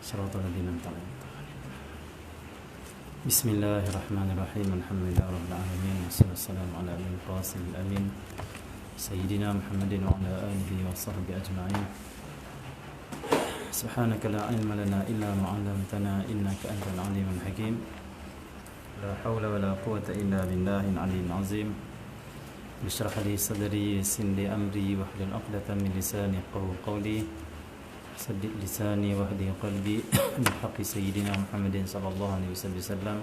صراط الذين أنعمت عليهم. بسم الله الرحمن الرحيم. الحمد لله رب العالمين، والصلاة والسلام على أبي القاسم الأمين سيدنا محمد وعلى آله وصحبه أجمعين. سبحانك لا علم لنا إلا ما علمتنا إنك أنت العليم الحكيم. لا حول ولا قوة إلا بالله العلي العظيم. اشرح لي صدري ويسر لي أمري واحلل عقدة من لساني يفقهوا قولي. سدد لساني واهدي قلبي بحق سيدنا محمد صلى الله عليه وسلم.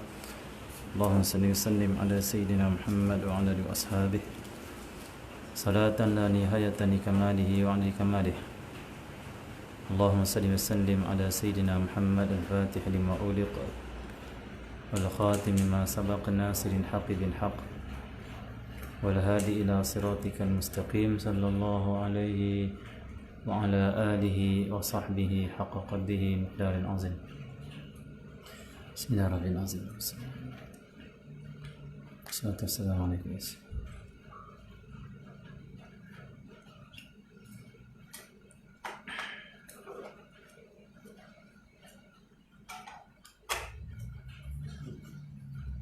اللهم صل وسلم على سيدنا محمد وعلى آله وأصحابه صلاة لا نهاية لكماله وعلى كماله. اللهم صل وسلم على سيدنا محمد الفاتح لما أغلق والخاتم لما سبق ناصر الحق بالحق والهادي إلى صراطك المستقيم صلى الله عليه وعلى آله وصحبه حق قدره مقدار عظيم. بسم الله الرحمن الرحيم. الصلاة والسلام عليكم.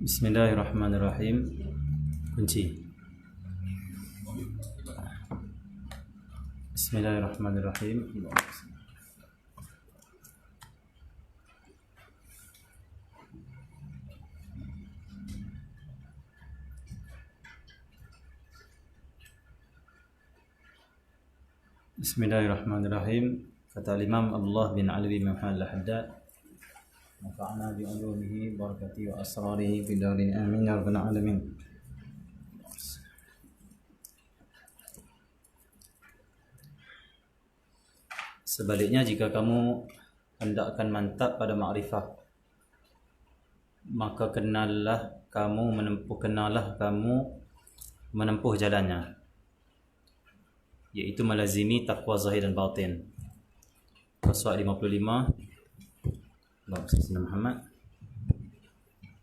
Bismillahirrahmanirrahim. Kunci. Bismillahirrahmanirrahim. Bismillahirrahmanirrahim. Kata Imam Abdullah bin Ali bin Muhammad al-Haddad, nafa'na bi ulumihi barakatihi wa asrarihi fid darin amin ya rabbal alamin. Sebaliknya, jika kamu hendakkan mantap pada makrifah, maka kenallah kamu menempuh jalannya, iaitu melazimi taqwa zahir dan batin. Surat 55 Bapak Sayyidina Muhammad,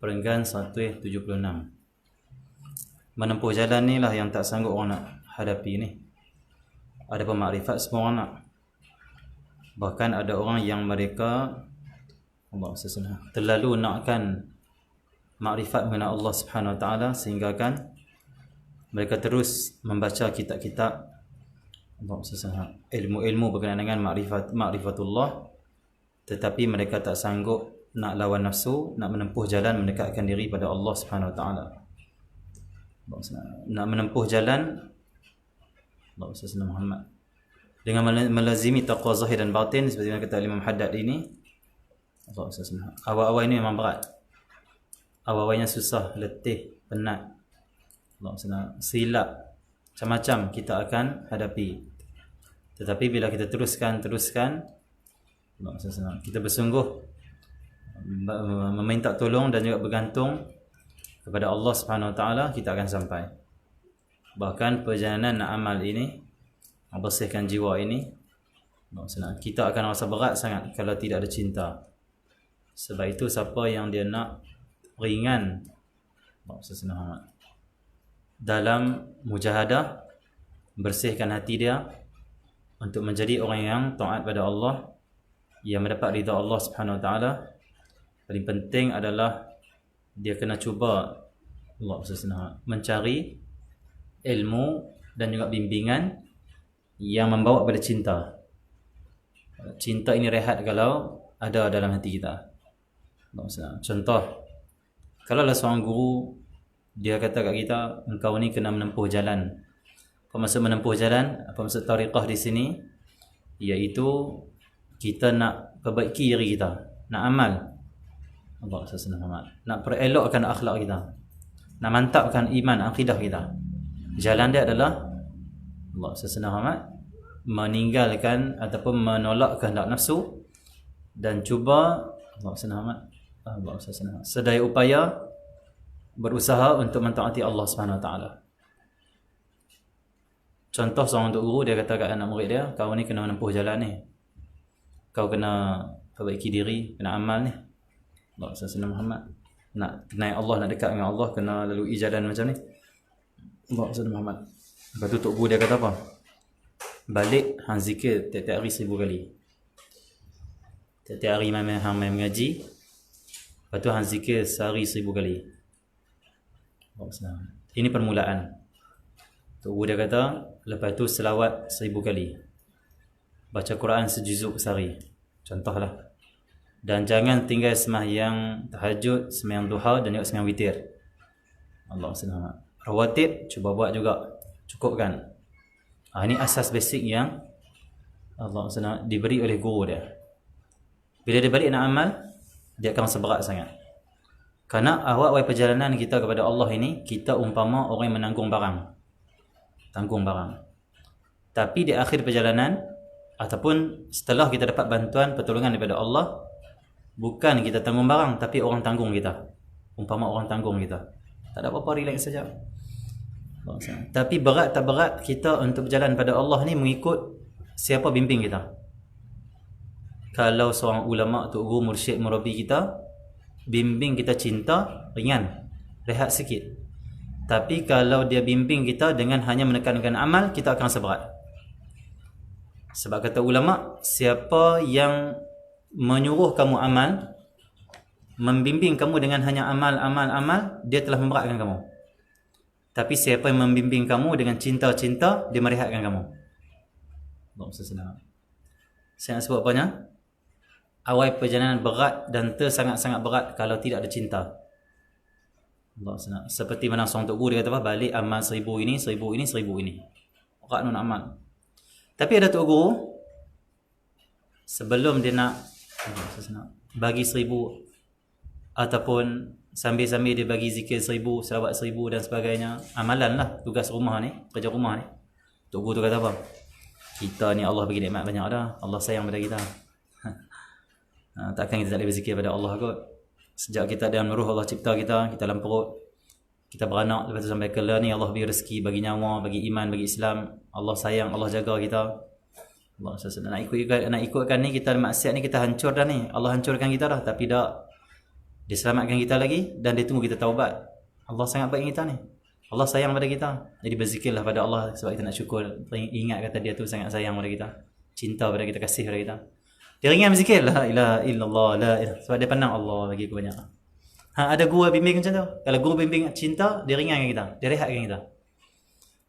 perenggan 176. Menempuh jalan ni lah yang tak sanggup orang nak hadapi ni. Ada pemakrifat semua orang nak. Bahkan ada orang yang mereka terlalu nakkan makrifat mengenai Allah Subhanahu Wa Taala, sehingga kan mereka terus membaca kitab-kitab ilmu-ilmu berkenaan dengan makrifatullah, tetapi mereka tak sanggup nak lawan nafsu, nak menempuh jalan mendekatkan diri pada Allah Subhanahu Wa Taala. Nak menempuh jalan Allah Muhammad dengan melazimi taqwa zahir dan batin, seperti yang kata Imam Haddad ini. Awal-awal ini memang berat. Awal-awalnya susah, letih, penat, silap, macam-macam kita akan hadapi. Tetapi bila kita teruskan, kita bersungguh meminta tolong dan juga bergantung kepada Allah Subhanahu Wa Taala, kita akan sampai. Bahkan perjalanan nak amal ini, bersihkan jiwa ini, kita akan rasa berat sangat kalau tidak ada cinta. Sebab itu siapa yang dia nak ringan dalam mujahadah, bersihkan hati dia untuk menjadi orang yang taat pada Allah, yang mendapat ridha Allah Subhanahu Wa Taala, paling penting adalah dia kena cuba mencari ilmu dan juga bimbingan yang membawa pada cinta. Cinta ini rehat kalau ada dalam hati kita. Contoh, kalau ada seorang guru, dia kata kat kita, engkau ni kena menempuh jalan. Apa maksud menempuh jalan? Apa maksud tariqah di sini? Iaitu kita nak perbaiki diri kita, nak amal Allah SWT, nak perelokkan akhlak kita, nak mantapkan iman, akidah kita. Jalan dia adalah Allah SWT meninggalkan ataupun menolak kehendak nafsu, dan cuba Allah SWT sedaya upaya berusaha untuk mentaati Allah Subhanahu Wa Taala. Contoh, seorang untuk guru, dia kata kat anak murid dia, kau ni kena menempuh jalan ni, kau kena perbaiki diri, kena amal ni. Allah SWT Muhammad nak kenal Allah, nak dekat dengan Allah, kena lalui jalan macam ni. Allah SWT Muhammad. Lepas tu Tok Guru dia kata apa? Balik hang zikir tiap-tiap hari 1000 kali. Tiap-tiap hari hang main mengaji. Lepas tu hang zikir sehari 1000 kali. Ini permulaan. Tok Guru dia kata, lepas tu selawat 1000 kali. Baca Quran sejuzuk sehari. Contohlah. Dan jangan tinggal sembahyang tahajud, sembahyang duha dan juga sembahyang witir. Allah SWT. Rawatib cuba buat juga. Cukupkan. Ini asas basic yang Allah SWT diberi oleh guru dia. Bila dia balik nak amal, dia akan rasa berat sangat. Kerana awal perjalanan kita kepada Allah ini, kita umpama orang yang menanggung barang. Tanggung barang. Tapi di akhir perjalanan, ataupun setelah kita dapat bantuan, pertolongan daripada Allah, bukan kita tanggung barang, tapi orang tanggung kita. Umpama orang tanggung kita. Tak ada apa-apa, relax saja. Tapi berat tak berat, kita untuk berjalan pada Allah ni mengikut siapa bimbing kita. Kalau seorang ulama, tok guru, mursyid, murabi kita bimbing kita cinta, ringan, rehat sikit. Tapi kalau dia bimbing kita dengan hanya menekankan amal, kita akan seberat. Sebab kata ulama, siapa yang menyuruh kamu amal, membimbing kamu dengan hanya amal, dia telah memberatkan kamu. Tapi siapa yang membimbing kamu dengan cinta-cinta, dia merehatkan kamu. Saya nak sebut apanya? Awal perjalanan berat dan sangat-sangat berat kalau tidak ada cinta. Allah SWT. Seperti mana seorang tok guru dia kata apa? Balik amal 1000 ini, 1000 ini, 1000 ini. Berat nun amal. Tapi ada tok guru, sebelum dia nak bagi 1000 ataupun sambil-sambil dia bagi zikir 1000, selawat 1000 dan sebagainya, amalan lah, tugas rumah ni, kerja rumah ni. Tok guru tu kata apa? Kita ni Allah bagi nikmat banyak dah. Allah sayang pada kita. Takkan kita tak boleh berzikir pada Allah kot. Sejak kita dalam ruh Allah cipta kita, kita dalam perut, kita beranak, lepas tu sampai ke ni Allah bagi rezeki, bagi nyawa, bagi iman, bagi Islam. Allah sayang, Allah jaga kita. Allah nak ikutkan ni, kita maksiat ni, kita hancur dah ni. Allah hancurkan kita dah, tapi tak. Dia selamatkan kita lagi dan dia tunggu kita taubat. Allah sangat baik kita ni. Allah sayang pada kita. Jadi berzikirlah pada Allah sebab kita nak syukur. Ingat kata dia tu sangat sayang pada kita. Cinta pada kita, kasih pada kita. Dia ringan berzikir, la ilaha illallah, la ilaha. Sebab dia pandang Allah bagi kebanyak. Ada guru bimbing macam tu. Kalau guru bimbing cinta, dia ringankan kita. Dia rehatkan kita.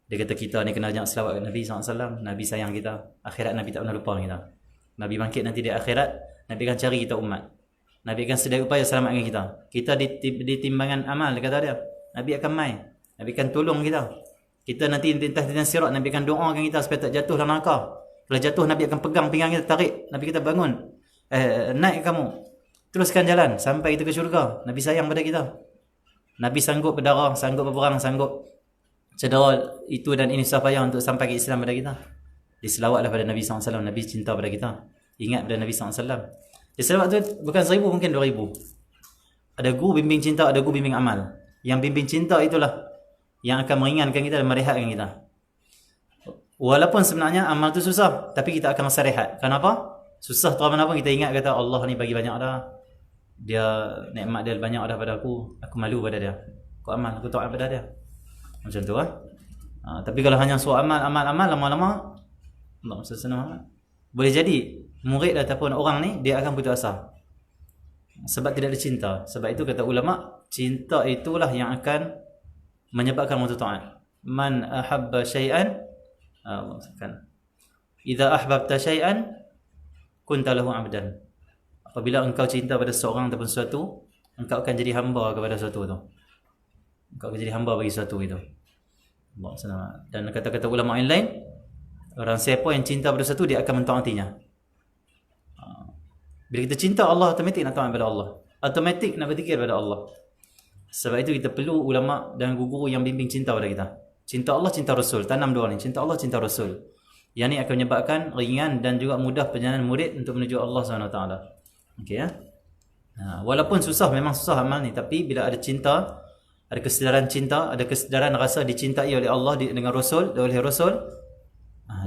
Dia kata kita ni kena ajak selawat kat Nabi SAW. Nabi sayang kita. Akhirat Nabi tak pernah lupa kita. Nabi bangkit nanti di akhirat, Nabi akan cari kita umat. Nabi akan sedia upaya selamatkan kita. Kita di timbangan amal, dia kata dia. Nabi akan mai. Nabi akan tolong kita. Kita nanti tintas sirat, Nabi akan doakan kita supaya tak jatuh dalam neraka. Kalau jatuh, Nabi akan pegang pinggang kita, tarik. Nabi kita bangun. Naik kamu. Teruskan jalan sampai kita ke syurga. Nabi sayang pada kita. Nabi sanggup berdarah, sanggup berperang, sanggup cedera itu dan ini susah payah untuk sampai ke Islam pada kita. Diselawatlah pada Nabi SAW. Nabi cinta pada kita. Ingat pada Nabi SAW. Diselawat tu bukan 1000, mungkin 2000. Ada guru bimbing cinta, ada guru bimbing amal. Yang bimbing cinta itulah yang akan meringankan kita dan merehatkan kita. Walaupun sebenarnya amal tu susah, tapi kita akan masa rehat. Kenapa? Susah terlalu mana pun kita ingat kata Allah ni bagi banyak dah. Dia nikmat dia banyak dah pada aku. Aku malu pada dia. Aku amal, aku taat pada dia. Macam tu lah. Tapi kalau hanya suruh amal, lama-lama Allah SWT. Boleh jadi murid ataupun orang ni dia akan putus asa. Sebab tidak ada cinta. Sebab itu kata ulama, cinta itulah yang akan menyebabkan orang taat. Man ahabba syai'an, Allah kan. Idza ahbabta syai'an kunta lahu 'abdan. Apabila engkau cinta pada seorang ataupun sesuatu, engkau akan jadi hamba kepada sesuatu tu. Engkau akan jadi hamba bagi sesuatu itu. Allah SWT. Dan kata-kata ulama yang lain, orang siapa yang cinta pada sesuatu, dia akan mentaatinya. Bila kita cinta Allah, automatik nak taat pada Allah. Automatik nak berzikir pada Allah. Sebab itu kita perlu ulama dan guru yang bimbing cinta pada kita. Cinta Allah, cinta Rasul. Tanam dua ni. Cinta Allah, cinta Rasul. Yang ni akan menyebabkan ringan dan juga mudah perjalanan murid untuk menuju Allah SWT. Okey ya. Walaupun susah, memang susah amal ni. Tapi bila ada cinta, ada kesedaran cinta, ada kesedaran rasa dicintai oleh Allah dengan Rasul, oleh Rasul,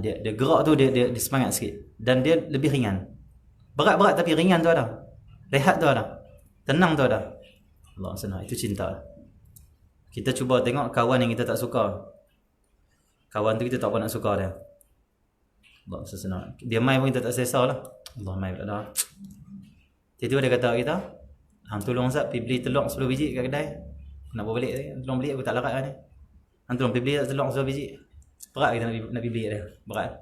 dia gerak tu, dia semangat sikit. Dan dia lebih ringan. Berat-berat tapi ringan tu ada. Rehat tu ada. Tenang tu ada. Allah SWT. Itu cinta. Kita cuba tengok kawan yang kita tak suka. Kawan tu kita tak apa nak suka dia. Allah SWT. Dia main pun kita tak selesa lah. Allah main pula dah. Tiba-tiba dia kata kita, hang tolong Ustaz pergi beli telur 10 biji kat kedai. Nak bawa balik tadi. Tolong beli, aku tak larat ni. Hang tolong pergi beli telur 10 biji. Berat kita nak pergi beli dia. Berat.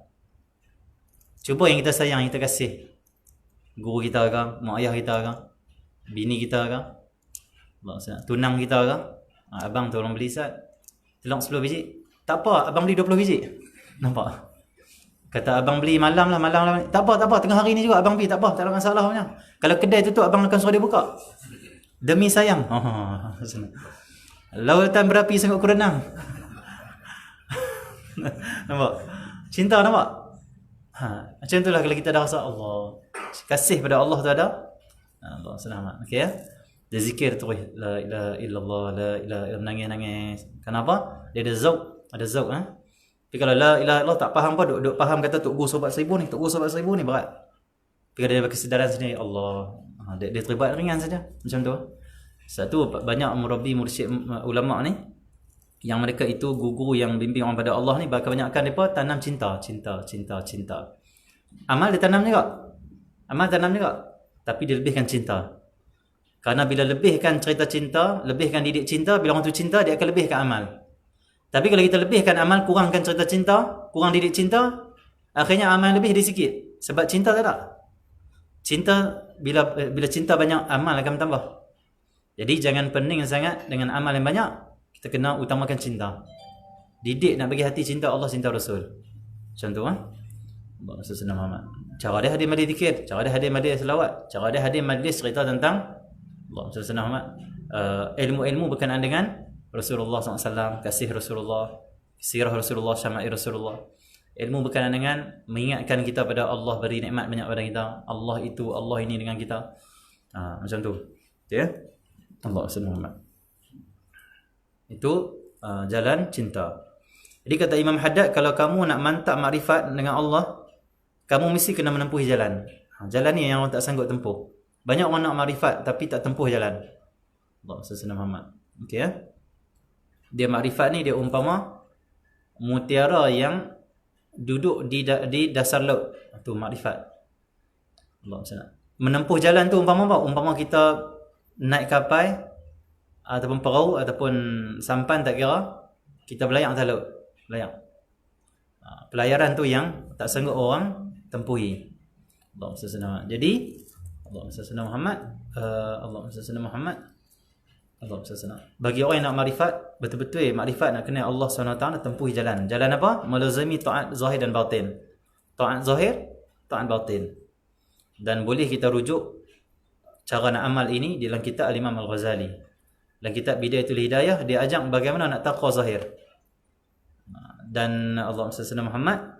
Cuba yang kita sayang, yang kita kasih. Guru kita ke, mak ayah kita ke, bini kita ke, tunang kita ke. Abang tolong beli Ustaz telur 10 biji. Tak apa, abang beli 20 biji. Nampak? Kata abang beli malam lah. Tak apa, tengah hari ni juga abang beli, tak apa, tak ada masalah punya. Kalau kedai tutup, abang akan suruh dia buka. Demi sayang. Lautan berapi sangat ku renang. Nampak? Cinta, nampak? Macam itulah kalau kita dah rasa Allah. Kasih pada Allah tu ada. Allah selamat. Okey ya? Dia zikir tu, la ilaha illallah, la ilaha illallah, nangis. Kenapa? Dia ada zauq, Tapi kalau la ilaha illallah tak faham apa, duk faham kata Tok Guru sobat 1000 ni, Tok Guru sobat 1000 ni berat. Tapi kalau dia ada kesedaran sini, Allah, dia terlibat ringan saja. Macam tu. Satu, banyak murabbi mursyid ulama ni yang mereka itu guru yang bimbing orang pada Allah ni, kebanyakan mereka tanam cinta. Amal dia tanam juga. Tapi dia lebihkan cinta. Karena bila lebihkan cerita cinta, lebihkan didik cinta, bila orang tu cinta, dia akan lebihkan amal. Tapi kalau kita lebihkan amal, kurangkan cerita cinta, kurang didik cinta, akhirnya amal lebih dia sikit. Sebab cinta tak ada. Cinta, bila cinta banyak, amal akan bertambah. Jadi jangan pening sangat dengan amal yang banyak. Kita kena utamakan cinta. Didik nak bagi hati cinta Allah, cinta Rasul. Macam tu Allah Rasulullah Muhammad. Cara dia hadir majlis zikir, cara dia hadir majlis selawat, cara dia hadir majlis cerita tentang Allah Rasulullah Muhammad. Ilmu-ilmu berkenaan dengan Rasulullah SAW, kasih Rasulullah, sirah Rasulullah, syama'il Rasulullah. Ilmu berkenaan dengan mengingatkan kita pada Allah, beri nikmat banyak pada kita. Allah itu, Allah ini dengan kita. Macam tu. Ya? Allah Rasulullah Muhammad. Itu jalan cinta. Jadi kata Imam Haddad, kalau kamu nak mantap makrifat dengan Allah, kamu mesti kena menempuh jalan. Jalan ni yang orang tak sanggup tempuh. Banyak orang nak makrifat tapi tak tempuh jalan. Allah Rasulullah Muhammad. Okey ya? Dia makrifat ni dia umpama mutiara yang duduk di dasar laut. Itu makrifat. Allah Rasulullah. Menempuh jalan tu umpama apa? Umpama kita naik kapal ataupun perahu ataupun sampan, tak kira, kita berlayar atas laut. Pelayaran tu yang tak sanggup orang tempuhi. Allah Rasulullah. Jadi Allah Rasulullah Muhammad, Allah Rasulullah. Bagi orang yang nak makrifat, betul-betul makrifat nak kenal Allah SWT, tempuhi jalan. Jalan apa? Melazimi taat zahir dan batin. Taat zahir, taat batin. Dan boleh kita rujuk cara nak amal ini di dalam kitab Al-Imam Al-Ghazali. Dalam kitab Bidayatul Hidayah, dia ajak bagaimana nak taqwa zahir. Dan Allah SWT Muhammad,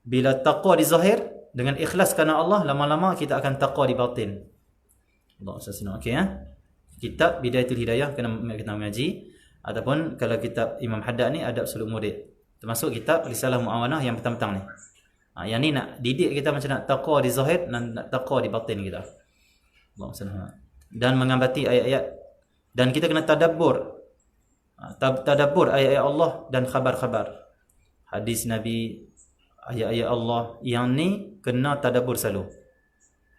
bila taqwa di zahir dengan ikhlas kerana Allah, lama-lama kita akan taqwa di batin. Allah SWT. Okey ya. Kitab Bidayatul Hidayah kena mengaji, ataupun kalau kitab Imam Haddad ni Adab Suluk Murid, termasuk kitab Risalah Muawanah yang petang-petang ni. Yang ni nak didik kita macam nak taqwa di zahir dan nak taqwa di batin kita. Allah SWT. Dan mengamati ayat-ayat, dan kita kena tadabbur ayat-ayat Allah dan khabar-khabar hadis Nabi, ayat-ayat Allah. Yang ni kena tadabbur selalu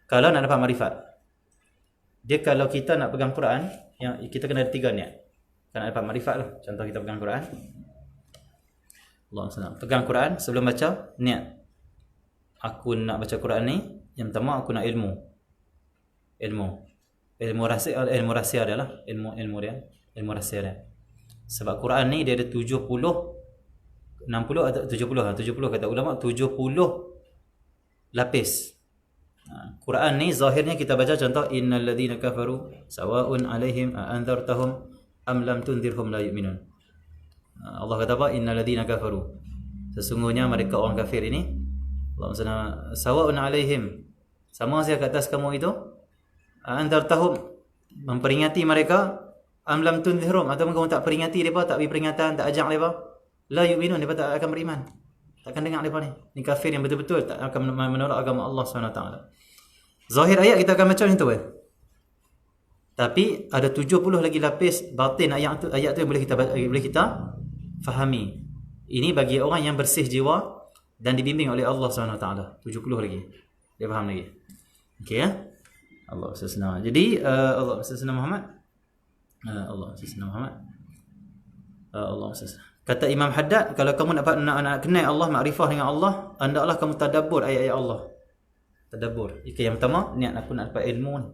kalau nak dapat makrifat. Dia kalau kita nak pegang Quran, yang kita kena ada 3 niat. Kalau nak dapat makrifat lah. Contoh kita pegang Quran, Allah SWT. Pegang Quran, sebelum baca, niat. Aku nak baca Quran ni, yang pertama aku nak ilmu rahsia adalah ilmu rahsia dia. Sebab Quran ni dia ada 70 atau 70 kata ulama, 70 lapis. Quran ni zahirnya kita baca contoh, innal ladzina kafaru sawa'un 'alaihim a anzartahum am lam tunzirhum la yu'minun. Allah kata apa? Innal ladzina kafaru, sesungguhnya mereka orang kafir ini, Allah SWT, sawa'un 'alaihim, sama saja ke atas kamu itu, a anzartahum, memperingati mereka, am lam tunzirhum, atau kamu tak peringati mereka, tak beri peringatan, tak ajak mereka, la yu'minun, mereka tak akan beriman, takkan dengar mereka ni. Ni kafir yang betul-betul tak akan menolak agama Allah SWT. Zahir ayat kita akan baca macam tu Tapi ada 70 lagi lapis batin ayat tu yang boleh kita fahami. Ini bagi orang yang bersih jiwa dan dibimbing oleh Allah SWT. 70 lagi dia faham lagi. Okey ya. Allah SWT. Jadi Allah SWT Muhammad Allah SWT Muhammad Allah SWT. Kata Imam Haddad, kalau kamu nak kenal Allah, makrifah dengan Allah, hendaklah kamu tadabbur ayat-ayat Allah. Tadabbur. Yang pertama, niat aku nak dapat ilmu ni.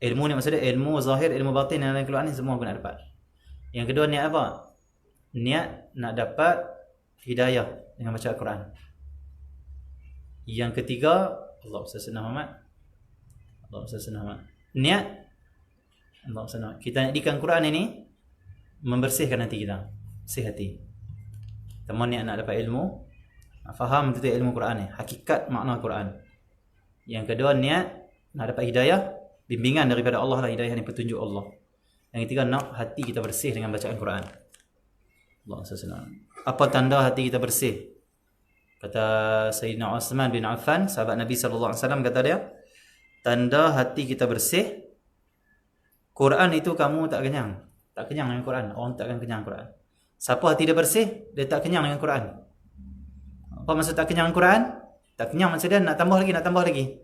Ilmu ni maksudnya ilmu zahir, ilmu batin dan lain keluar ni semua aku nak dapat. Yang kedua, niat apa? Niat nak dapat hidayah dengan baca Al-Quran. Yang ketiga, Allah SWT Muhammad. Allah SWT Muhammad. Niat Allah SWT. Kita nak dikan Quran ini membersihkan hati kita. Bersih hati. Pertama, niat nak dapat ilmu. Faham betul ilmu Quran ni, hakikat makna Quran. Yang kedua, niat nak dapat hidayah, bimbingan daripada Allah lah, hidayah ni petunjuk Allah. Yang ketiga, nak hati kita bersih dengan bacaan Quran. Allah SWT. Apa tanda hati kita bersih? Kata Sayyidina Uthman bin Affan, sahabat Nabi SAW, kata dia, tanda hati kita bersih, Quran itu kamu tak kenyang. Tak kenyang dengan Quran. Orang tak akan kenyang Quran. Siapa hati dia bersih, dia tak kenyang dengan Quran. Apa maksud tak kenyang dengan Quran? Tak kenyang maksud dia nak tambah lagi.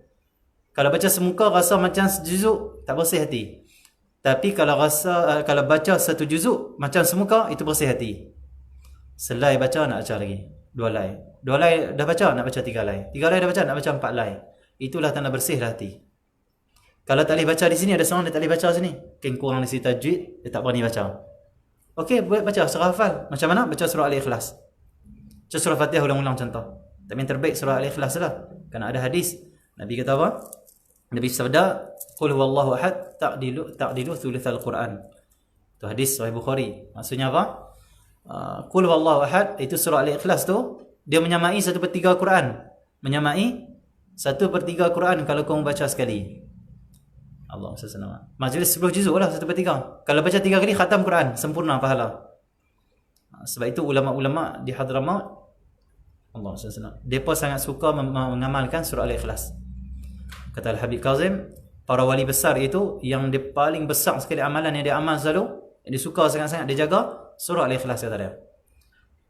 Kalau baca semuka rasa macam sejuzuk, tak bersih hati. Tapi kalau baca satu juzuk macam semuka, itu bersih hati. Selai baca nak baca lagi 2 lay. 2 lay dah baca nak baca 3 lay. 3 lay dah baca nak baca 4 lay. Itulah tanda bersih hati. Kalau tak boleh baca di sini, ada seorang dia tak boleh baca sini. Mungkin kurang di sini tajwid, dia tak berani baca. Okey, boleh baca surah hafal. Macam mana? Baca surah Al-Ikhlas. Baca surah Fatihah ulang-ulang contoh. Tapi yang terbaik surah Al-Ikhlas lah. Kerana ada hadis. Nabi kata apa? Nabi sabda, "Qul huwallahu ahad, ta'dilu thulutsal Quran." Itu hadis Sahih Bukhari. Maksudnya apa? Qul huwallahu ahad, itu surah Al-Ikhlas tu, dia menyamai 1/3 Quran. Menyamai 1/3 Quran kalau kamu baca sekali. Allah SWT. Majlis 10 juzuk lah 1/3. Kalau baca 3 kali khatam Quran, sempurna pahala. Sebab itu ulama-ulama di Hadramaut, Allah SWT, mereka sangat suka mengamalkan surah Al-Ikhlas. Kata Al-Habib Kazim, para wali besar itu yang dia paling besar sekali amalan yang dia amal selalu, yang dia suka sangat-sangat dia jaga, surah Al-Ikhlas kata dia.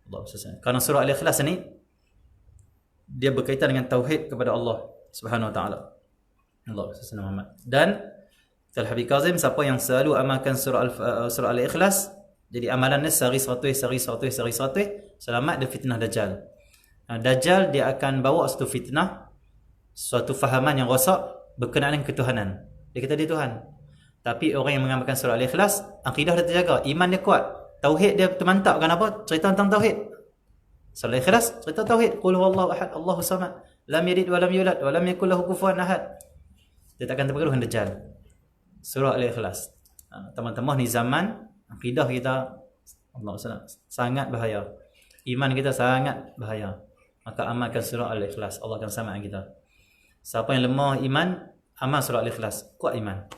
Allah SWT. Kerana surah Al-Ikhlas ni dia berkaitan dengan tauhid kepada Allah Subhanahu Wa Taala. Allah SWT Muhammad. Dan kata Al-Habib Kazim, siapa yang selalu amalkan surah Al-Ikhlas, jadi amalannya sehari 100 selamat dari fitnah Dajjal. Dajjal dia akan bawa satu fitnah, suatu fahaman yang rosak berkenaan dengan ketuhanan. Dia kata dia Tuhan. Tapi orang yang mengamalkan surah Al-Ikhlas, akidah dia terjaga, iman dia kuat, tauhid dia termantap. Kenapa? Cerita tentang tauhid. Surah Al-Ikhlas cerita tauhid. Qul huwallahu ahad, Allahus samad, lam yalid wa lam yulad wa lam yakul lahu kufuwan ahad. Dia takkan terpengaruh dengan Dajjal. Surah Al-Ikhlas. Teman-teman ni zaman akidah kita, Allah SWT, sangat bahaya. Iman kita sangat bahaya. Maka amalkan surah Al-Ikhlas, Allah akan selamatkan kita. Siapa yang lemah iman, amal surah Al-Ikhlas, kuat iman.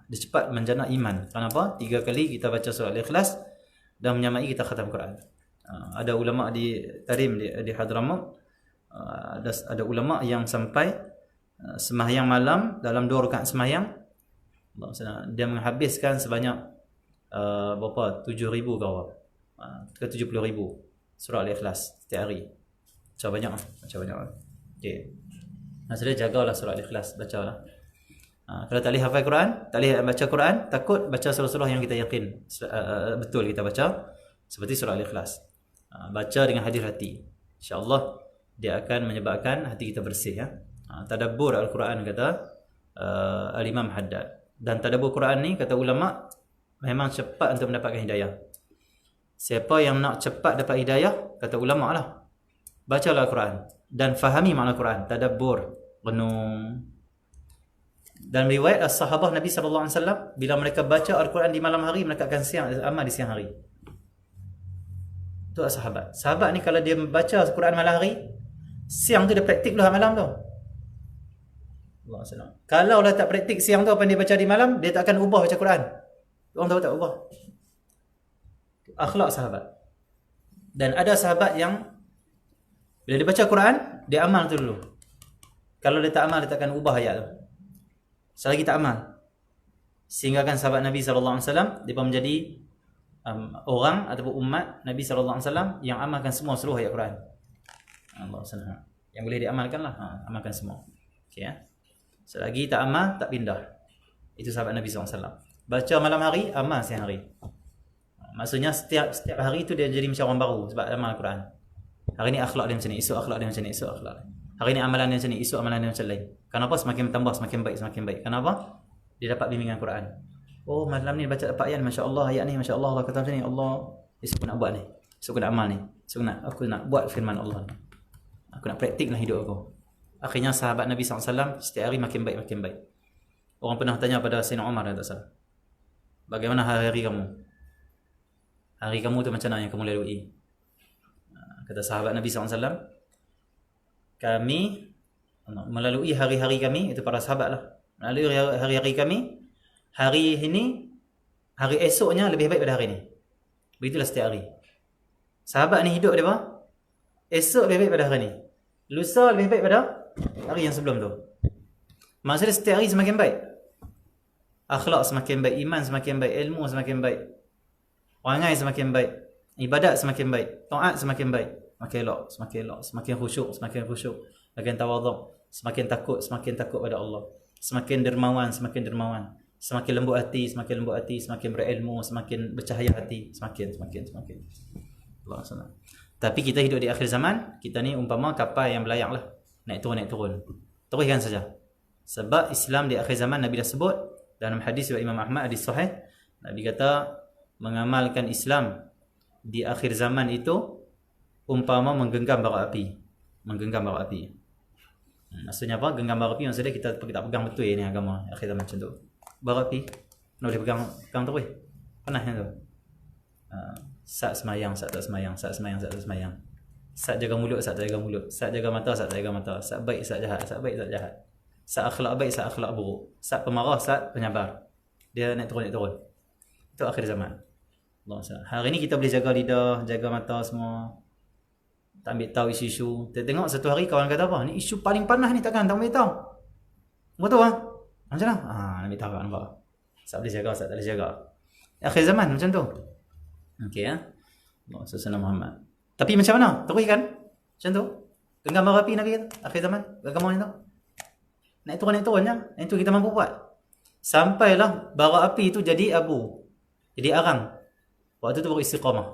Dia cepat menjana iman. Kenapa? 3 kali kita baca surah Al-Ikhlas dan menyamai kita khatam Quran. Ada ulama di Tarim di Hadramaut, ada ulama yang sampai sembahyang malam, dalam 2 rakaat sembahyang, dia menghabiskan sebanyak berapa? 7,000 ke apa? Ke 70,000 surah Al-Ikhlas setiap hari. Macam banyak. Okey. Maksudnya jagalah surah Al-Ikhlas, bacalah. Kalau tak boleh hafal Quran, tak boleh baca Quran, takut baca surah-surah yang kita yakin betul kita baca, seperti surah Al-Ikhlas. Baca dengan hadir hati. InsyaAllah dia akan menyebabkan hati kita bersih, ya. Tadabbur Al-Quran kata Al-Imam Haddad. Dan tadabbur Quran ni kata ulama memang cepat untuk mendapatkan hidayah. Siapa yang nak cepat dapat hidayah, kata ulama lah, bacalah Al-Quran dan fahami makna Quran, tadabbur, renung. Dan riwayat as-sahabah Nabi SAW, bila mereka baca Al-Quran di malam hari, mereka akan amal di siang hari. Itu as-sahabat. Sahabat ni kalau dia baca Al-Quran malam hari, siang tu dia praktik dulu malam tu. Allah SWT. Kalau lah tak praktik siang tu apa yang dia baca di malam, dia tak akan ubah baca Quran. Orang tahu tak ubah. Akhlak sahabat. Dan ada sahabat yang bila dia baca Quran, dia amal tu dulu. Kalau dia tak amal, dia tak akan ubah ayat tu. Selagi tak amal. Sehingga kan sahabat Nabi SAW, dia pun menjadi orang ataupun umat Nabi SAW yang amalkan semua seluruh ayat Quran. Allah SWT. Yang boleh diamalkan lah, amalkan semua. Okay, ya. Selagi tak amal, tak pindah. Itu sahabat Nabi SAW. Baca malam hari, amal siang hari. Maksudnya setiap hari itu dia jadi macam orang baru sebab amal Al-Quran. Hari ni akhlak dia macam ni, esok akhlak dia macam ni, esok akhlak. Hari ni amalan dia macam ni, esok amalan dia macam lain. Kenapa? Semakin bertambah, semakin baik, semakin baik. Kenapa? Dia dapat bimbingan Quran. Oh, malam ni baca dapat ayat, masya-Allah, ayat ni masya-Allah, Allah kata macam ni, Allah, esok aku nak buat ni. Esok aku nak amal ni. Esok aku nak buat firman Allah ni. Aku nak praktiklah hidup aku. Akhirnya sahabat Nabi SAW setiap hari makin baik, makin baik. Orang pernah tanya pada Sayyidina Umar, tak salah, bagaimana hari-hari kamu? Hari kamu tu macam mana yang kamu lalui? Kata sahabat Nabi SAW, kami melalui hari-hari kami, itu para sahabat lah, melalui hari-hari kami, hari ini, hari esoknya lebih baik pada hari ini. Begitulah setiap hari. Sahabat ni hidup dia apa? Esok lebih baik pada hari ini, lusa lebih baik pada hari yang sebelum tu. Maksudnya setiap hari semakin baik. Akhlak semakin baik, iman semakin baik, ilmu semakin baik, perangai semakin baik, ibadat semakin baik, taat semakin baik, semakin elok, semakin elok, semakin khusyuk, semakin tawaduk, semakin takut pada Allah, semakin dermawan, semakin lembut hati, semakin berilmu, semakin bercahaya hati, semakin. Allah SWT. Tapi kita hidup di akhir zaman, kita ni umpama kapal yang belayar lah, naik turun. Teruskan saja. Sebab Islam di akhir zaman Nabi dah sebut dalam hadis riwayat Imam Ahmad, hadis sahih, Nabi kata mengamalkan Islam di akhir zaman itu umpama menggenggam bara api. Maksudnya apa? Genggam bara api maksudnya kita pegang betul ni agama akhir zaman macam tu. Bara api nak boleh pegang terus. Panas tu. Saat semayang, saat tak semayang. Saat jaga mulut, saat tak jaga mulut. Saat jaga mata, saat tak jaga mata. Saat baik, saat jahat. Saat akhlak baik, saat akhlak buruk. Saat pemarah, saat penyabar. Dia naik turun. Itu akhir zaman. Allah SWT. Hari ni kita boleh jaga lidah, jaga mata semua. Tak ambil tahu isu-isu. Tengok satu hari kawan kata apa? Ni isu paling panas ni, takkan tak ambil tahu. Betul lah. Macam mana? Ambil tahu kan, nampak. Saat boleh jaga, saat tak boleh jaga. Akhir zaman macam tu. Okey ya. Allah SWT Muhammad. Tapi macam mana? Teruskan. Macam tu. Genggam bara api Nabi kata. Akhir zaman. Agama ni tu. Naik turun je. Itu kita mampu buat. Sampailah bara api itu jadi abu. Jadi arang. Waktu tu baru istiqamah.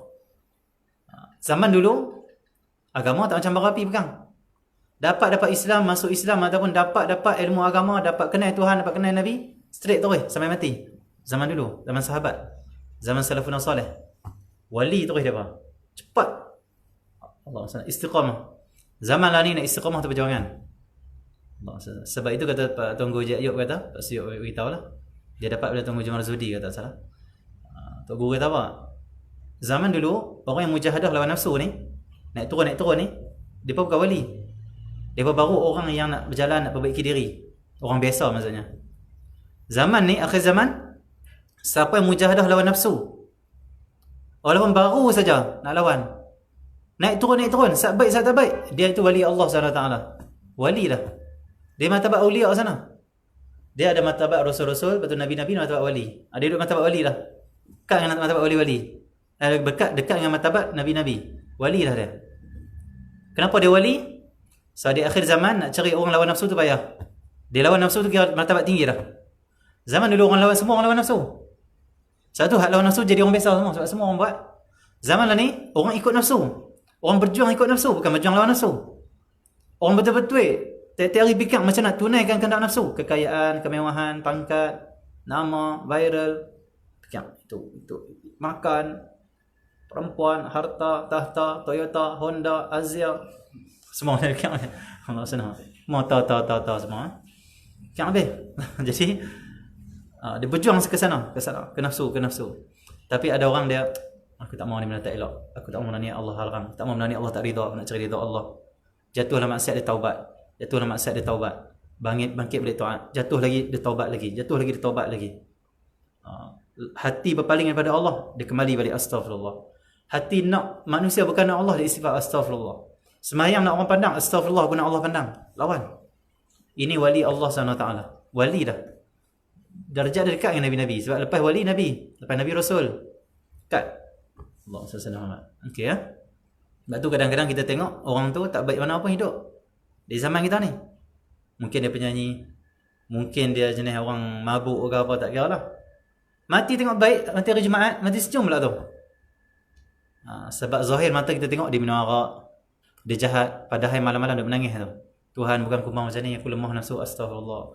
Zaman dulu, agama tak macam bara api pegang. Dapat Islam, masuk Islam ataupun dapat ilmu agama, dapat kenal Tuhan, dapat kenal Nabi, straight terus sampai mati. Zaman dulu, zaman sahabat, zaman salafun salih. Wali terus dia apa? Cepat. Allah SWT. Istiqamah. Zaman lah ni nak istiqamah tu perjuangan. Allah SWT. Sebab itu kata Pak Tuan Guru Ayub kata, Pak Syuk beritahu lah. Dia dapat pada Tuan Guru Jamal Zudi kata salah. Tok Guru kata apa? Zaman dulu, orang yang mujahadah lawan nafsu ni, naik turun ni, dia bukan wali. Dia baru orang yang nak berjalan, nak perbaiki diri. Orang biasa maksudnya. Zaman ni, akhir zaman, siapa yang mujahadah lawan nafsu, walaupun baru saja nak lawan, naik turun, saat baik, saat tak baik, dia itu wali Allah SWT. Wali lah. Dia martabat awliya kat sana. Dia ada martabat rasul-rasul, betul nabi-nabi, martabat wali. Dia duduk martabat wali lah. Dekat dengan martabat wali-wali. Dekat dengan martabat nabi-nabi. Wali lah dia. Kenapa dia wali? So di akhir zaman nak cari orang lawan nafsu tu payah. Dia lawan nafsu tu kira martabat tinggi dah. Zaman dulu semua orang lawan nafsu. Satu hak lawan nafsu jadi orang biasa semua sebab semua orang buat. Zaman lah ni orang ikut nafsu. Orang berjuang ikut nafsu, bukan berjuang lawan nafsu. Orang betul-betul tiap-tiap hari fikir macam nak tunaikan kehendak nafsu, kekayaan, kemewahan, pangkat, nama, viral. Fikir itu makan, perempuan, harta, tahta, Toyota, Honda, Azia, semua dia fikir. Allah senang. Mau tahu semua. Fikir habis. Jadi dia berjuang ke sana, ke nafsu. Tapi ada orang dia, aku tak mau ni benda tak elok. Aku tak mau benda ni Allah haram. Tak mau benda ni Allah tak ridha, aku nak cari ridha Allah. Jatuhlah maksiat dia taubat. Bangkit balik taat. Jatuh lagi dia taubat lagi. Hati berpaling daripada Allah, dia kembali balik astagfirullah. Hati nak manusia bukan nak Allah, dia istighfar astagfirullah. Semayang nak orang pandang, astagfirullah, aku nak Allah pandang. Lawan. Ini wali Allah SWT. Wali dah. Darjat dia dekat dengan Nabi-Nabi. Sebab lepas wali Nabi, lepas Nabi Rasul, dekat Allah SWT. Okey ya. Sebab tu kadang-kadang kita tengok orang tu tak baik mana pun hidup di zaman kita ni. Mungkin dia penyanyi, Mungkin dia jenis orang mabuk ke apa, tak kira lah. Mati tengok baik, mati hari Jumaat, mati senyum pula tu. Sebab zahir mata kita tengok dia minum arak, dia jahat, padahal malam-malam dia menangis tu. Tuhan, bukan aku mau macam ni, aku lemah nafsu, astagfirullah.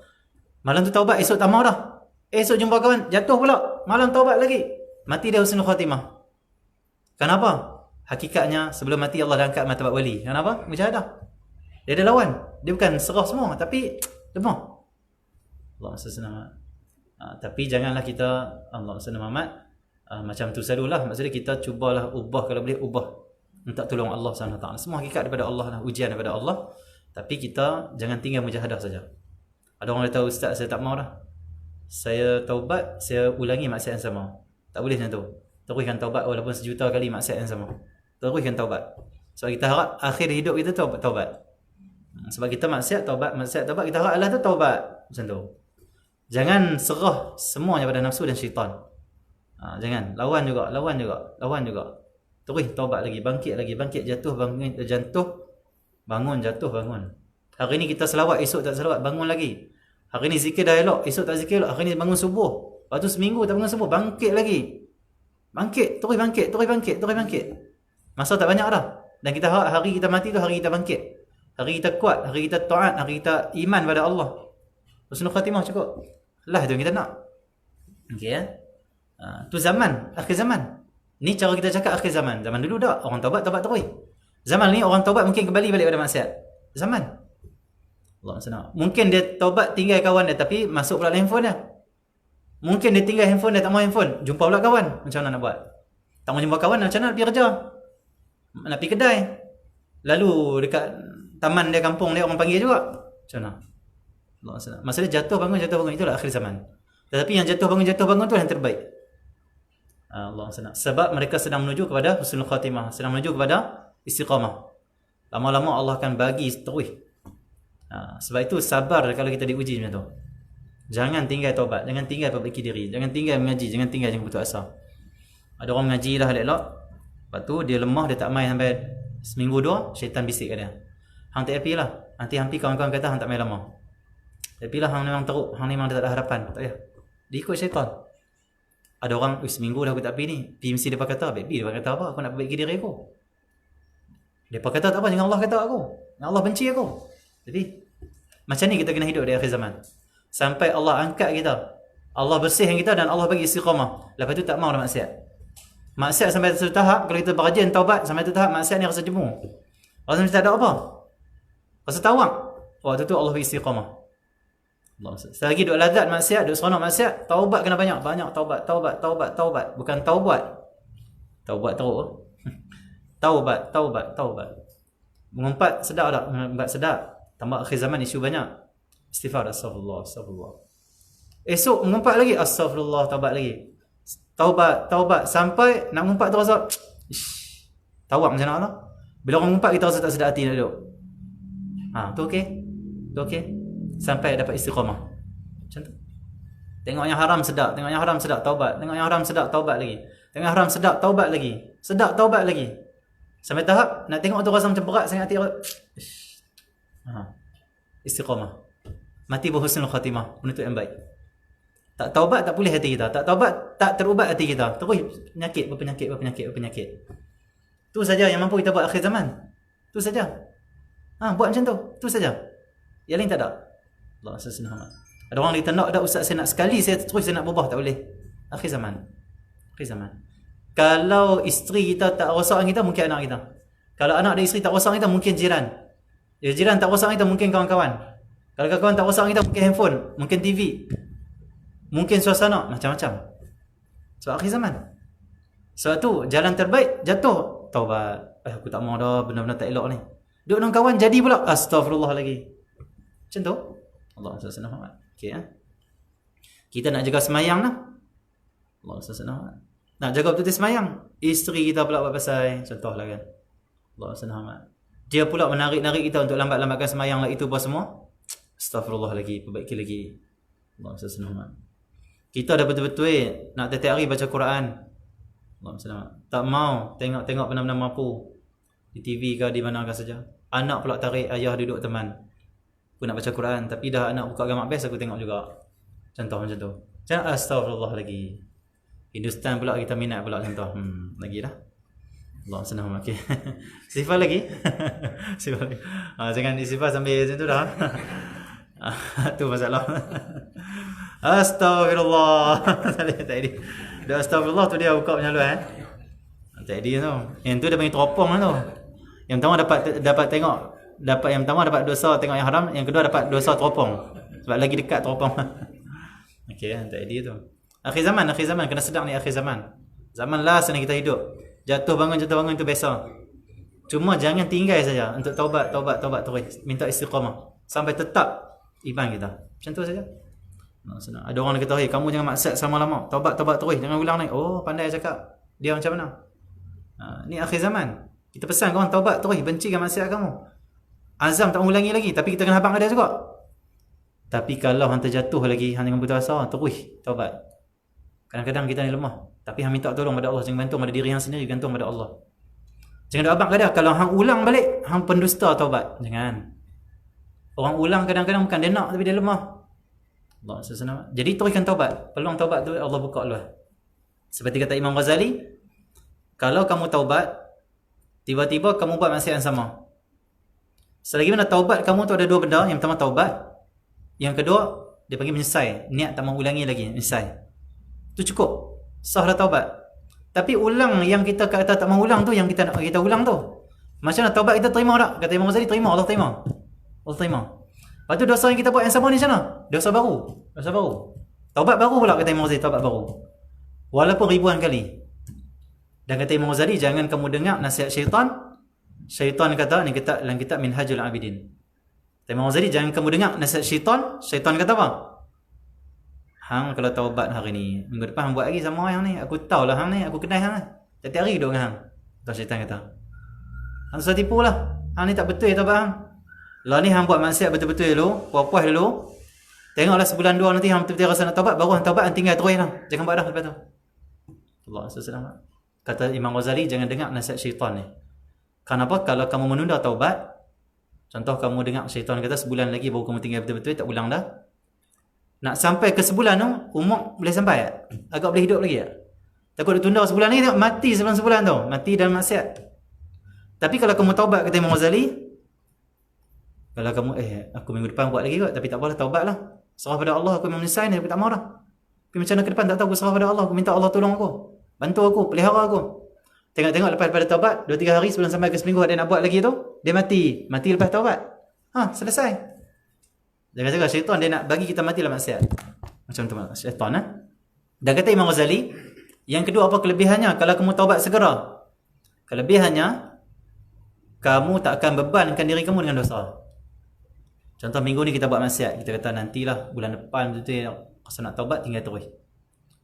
Malam tu taubat, esok tak mau dah. Esok jumpa kawan, jatuh pula. Malam taubat lagi. Mati dia husnul khatimah. Kenapa? Hakikatnya sebelum mati Allah dah angkat martabat wali. Kenapa? Mujahadah. Dia ada lawan. Dia bukan serah semua, tapi lemah. Allah SWT. Tapi janganlah kita, Allah SWT, macam tu selalulah. Maksudnya kita cubalah ubah, kalau boleh ubah, minta tolong Allah SWT. Semua hakikat daripada Allah lah, ujian daripada Allah. Tapi kita jangan tinggal mujahadah saja. Ada orang kata, ustaz saya tak mau dah, saya taubat, saya ulangi maksiat yang sama. Tak boleh macam tu. Teruskan taubat walaupun sejuta kali maksiat yang sama. Teruskan taubat. Sebab kita harap akhir hidup kita taubat. Sebab kita maksiat taubat, kita harap Allah tu taubat. Macam tu. Jangan serah semuanya pada nafsu dan syaitan. Jangan. Lawan juga. Terus taubat lagi, bangkit, jatuh, bangun, jatuh, bangun. Hari ni kita selawat, esok tak selawat, bangun lagi. Hari ni zikir dah elok, esok tak zikir elok. Hari ni bangun subuh. Lepas tu seminggu tak bangun subuh, bangkit lagi. Terus bangkit. Masa tak banyak dah. Dan kita harap hari kita mati tu hari kita bangkit. Hari kita kuat, hari kita taat, hari kita iman pada Allah. Husnul khatimah cukup. Lah tu yang kita nak. Okey ya. Tu zaman, akhir zaman. Ni cara kita cakap akhir zaman. Zaman dulu tak, orang taubat terus. Zaman ni orang taubat mungkin kembali balik pada maksiat. Zaman. Allah SWT. Mungkin dia taubat tinggal kawan dia, tapi masuk pula handphone dia. Mungkin dia tinggal handphone dia, tak mau handphone, jumpa pula kawan. Macam mana nak buat? Tak mau jumpa kawan, macam mana nak pergi kerja? Nak pergi kedai. Lalu dekat taman dia, kampung dia, orang panggil juga. Macam mana? Allah SWT. Masalah jatuh bangun, itulah akhir zaman. Tetapi yang jatuh bangun tu yang terbaik. Allah SWT. Sebab mereka sedang menuju kepada husnul khatimah, sedang menuju kepada istiqamah. Lama-lama Allah akan bagi terus. Sebab itu sabar kalau kita diuji macam tu. Jangan tinggal taubat, jangan tinggal perbaiki diri, jangan tinggal mengaji, jangan putus asa. Ada orang mengaji dah elok, lepas tu dia lemah, dia tak main sampai seminggu dua, syaitan bisik kat dia. Hang tak happy lah. Nanti kawan-kawan kata hang tak main lama. Happy lah, hang memang teruk, hang memang tak ada harapan. Tak payah. Dia ikut syaitan. Ada orang, seminggu dah aku tak pergi ni. PMC dia kata, baby dia kata apa? Aku nak perbaiki diri aku. Dia kata tak apa, jangan Allah kata aku. Jangan Allah benci aku. Jadi macam ni kita kena hidup di akhir zaman. Sampai Allah angkat kita, Allah bersihkan kita dan Allah bagi istiqamah. Lepas tu tak mau dah maksiat. Maksiat sampai satu tahap, kalau kita berrajin taubat sampai satu tahap, maksiat ni rasa jemu. Rasa macam tak ada apa. Rasa tawak. Waktu tu Allah bagi istiqamah. Allah. Selagi duk lazat maksiat, duk seronok maksiat, taubat kena banyak taubat. Bukan taubat. Taubat teruk. Taubat. Mengumpat sedap tak? Mengumpat sedap. Tambah akhir zaman isu banyak. Istighfar, astagfirullah. Esok mengumpat lagi, astagfirullah, taubat lagi. Taubat sampai nak mengumpat tu rasa tawak macam mana lah. Bila orang mengumpat kita rasa tak sedap hati nak duduk. Tu okey. Sampai dapat istiqamah. Macam tu. Tengok yang haram sedap, taubat. Tengok yang haram sedap, taubat lagi. Tengok yang haram sedap, taubat lagi. Sedap, taubat lagi. Sampai tahap nak tengok tu rasa macam berat sangat hati. Istiqamah. Mati berhusnul khatimah, penutup yang baik. Tak taubat tak pulih hati kita. Tak taubat tak terubat hati kita. Terus berpenyakit. Tu saja yang mampu kita buat akhir zaman. Tu saja. Buat macam tu. Tu saja. Yang lain tak ada. Allah SWT. Ada orang kata nak, ustaz saya nak sekali saya nak berubah, tak boleh. Akhir zaman. Kalau isteri kita tak rosak kita, mungkin anak kita. Kalau anak dan isteri tak rosak kita, mungkin jiran. Jiran tak rosak kita, mungkin kawan-kawan. Kalau kawan tak rosak kita, mungkin handphone, mungkin TV, mungkin suasana, macam-macam. Sebab akhir zaman. Sebab tu jalan terbaik jatuh taubat. Aku tak mau dah, benar-benar tak elok ni. Duduk dengan kawan jadi pula astagfirullah lagi. Macam tu. Allah SWT. Okey ya. Kita nak jaga semayang lah. Allah SWT. Nak jaga betul-betul semayang. Isteri kita pula buat pasal, contohlah kan. Allah SWT. Dia pula menarik-narik kita untuk lambat-lambatkan semayang lah, itu apa semua. Astagfirullah lagi, perbaiki lagi. Allah SWT. Kita dah betul-betul nak tiap hari baca Quran. Allah SWT. Tak mau tengok benda-benda mampu di TV ke di mana ke saja. Anak pula tarik ayah duduk teman. Aku nak baca Quran tapi dah nak buka agama best aku tengok juga. Contoh macam tu. Jangan astagfirullah lagi. Hindustan pula kita minat pula contoh. Lagi dah. Allah senang okey. Sifat lagi. Sifat lagi. Jangan disifat sambil macam tu dah. Tu masalah. Astagfirullah. Tadi. Dah astagfirullah tu dia buka penyaluan tadi tu. Yang tu dia panggil teropong tu. Yang pertama dapat tengok, yang pertama dapat dosa tengok yang haram, yang kedua dapat dosa teropong. Sebab lagi dekat teropong. Okey, tadi tu. Akhir zaman kena sedang ni akhir zaman. Zaman last ni kita hidup. Jatuh bangun tu biasa. Cuma jangan tinggal saja untuk taubat terus. Minta istiqamah sampai tetap iman kita. Macam tu saja. Senang. Ada orang kata, "Hey, kamu jangan maksiat sama lama. Taubat terus, jangan ulang lagi." Oh, pandai cakap. Dia macam mana? Ni akhir zaman. Kita pesan kau orang taubat terus, bencikan maksiat kamu. Azam tak ulangi lagi, tapi kita kena habang dia juga. Tapi kalau hang terjatuh lagi, hang dengan putus asa, terus taubat. Kadang-kadang kita ni lemah, tapi hang minta tolong pada Allah, jangan gantung pada diri hang sendiri, gantung pada Allah. Jangan duk abang kadang kalau hang ulang balik, hang pendusta taubat. Jangan. Orang ulang kadang-kadang bukan dia nak tapi dia lemah. Allah sesenang. Jadi teruskan taubat. Peluang taubat tu Allah buka luas. Seperti kata Imam Ghazali, kalau kamu taubat, tiba-tiba kamu buat maksiat yang sama. Selagi mana taubat kamu tu ada dua benda. Yang pertama taubat, yang kedua dia panggil menyesal, niat tak mau ulangi lagi, menyesal. Itu cukup. Sah dah taubat. Tapi ulang yang kita kata tak mau ulang tu, yang kita nak kita ulang tu. Macam mana taubat kita terima tak? Kata Imam Ghazali, terima, Allah terima. Allah terima. Lepas tu dosa yang kita buat yang sama ni macam mana? Dosa baru. Taubat baru pula kata Imam Ghazali, taubat baru. Walaupun ribuan kali. Dan kata Imam Ghazali, jangan kamu dengar nasihat syaitan. Syaitan kata, ni kita dalam kitab Minhajul Abidin. Kata Imam Ghazali, jangan kamu dengar nasihat syaitan. Syaitan kata apa? Hang kalau taubat hari ni, minggu depan hang buat lagi sama yang ni. Aku tahulah hang ni, aku kenal hang. Tiap-tiap hari duduk dengan hang. Kata syaitan kata. Hang susah tipu lah. Hang ni tak betul ya taubat hang. Lah ni hang buat maksiat betul-betul dulu, puas-puas dulu. Tengoklah sebulan dua nanti hang betul-betul rasa nak taubat, baru hang taubat, hang tinggal terus lah. Jangan buat dah lepas tu. Allah SWT. Kata Imam Ghazali, jangan dengar nasihat syaitan ni. Kenapa? Kalau kamu menunda taubat, contoh kamu dengar syaitan kata sebulan lagi baru kamu tinggal betul-betul, tak ulang dah. Nak sampai ke sebulan tu, umur boleh sampai tak? Agak boleh hidup lagi tak? Takut dia tunda sebulan lagi, tengok mati sebelum sebulan tu. Mati dalam maksiat. Tapi kalau kamu taubat, kata Imam Ghazali, kalau kamu, aku minggu depan buat lagi kot, tapi tak apalah, taubat lah. Serah pada Allah, aku memang menyesal ni, aku tak marah. Tapi macam mana ke depan, tak tahu, aku serah pada Allah, aku minta Allah tolong aku. Bantu aku, pelihara aku. Tengok-tengok lepas pada taubat, 2-3 hari sebelum sampai ke seminggu dia nak buat lagi tu, dia mati. Mati lepas taubat. Selesai. Jangan cakap syaitan dia nak bagi kita mati dalam maksiat. Macam tu syaitan. Dan kata Imam Ghazali, yang kedua apa kelebihannya? Kalau kamu taubat segera, kelebihannya, kamu tak akan bebankan diri kamu dengan dosa. Contoh minggu ni kita buat maksiat, kita kata nantilah bulan depan betul rasa nak taubat, tinggal terus.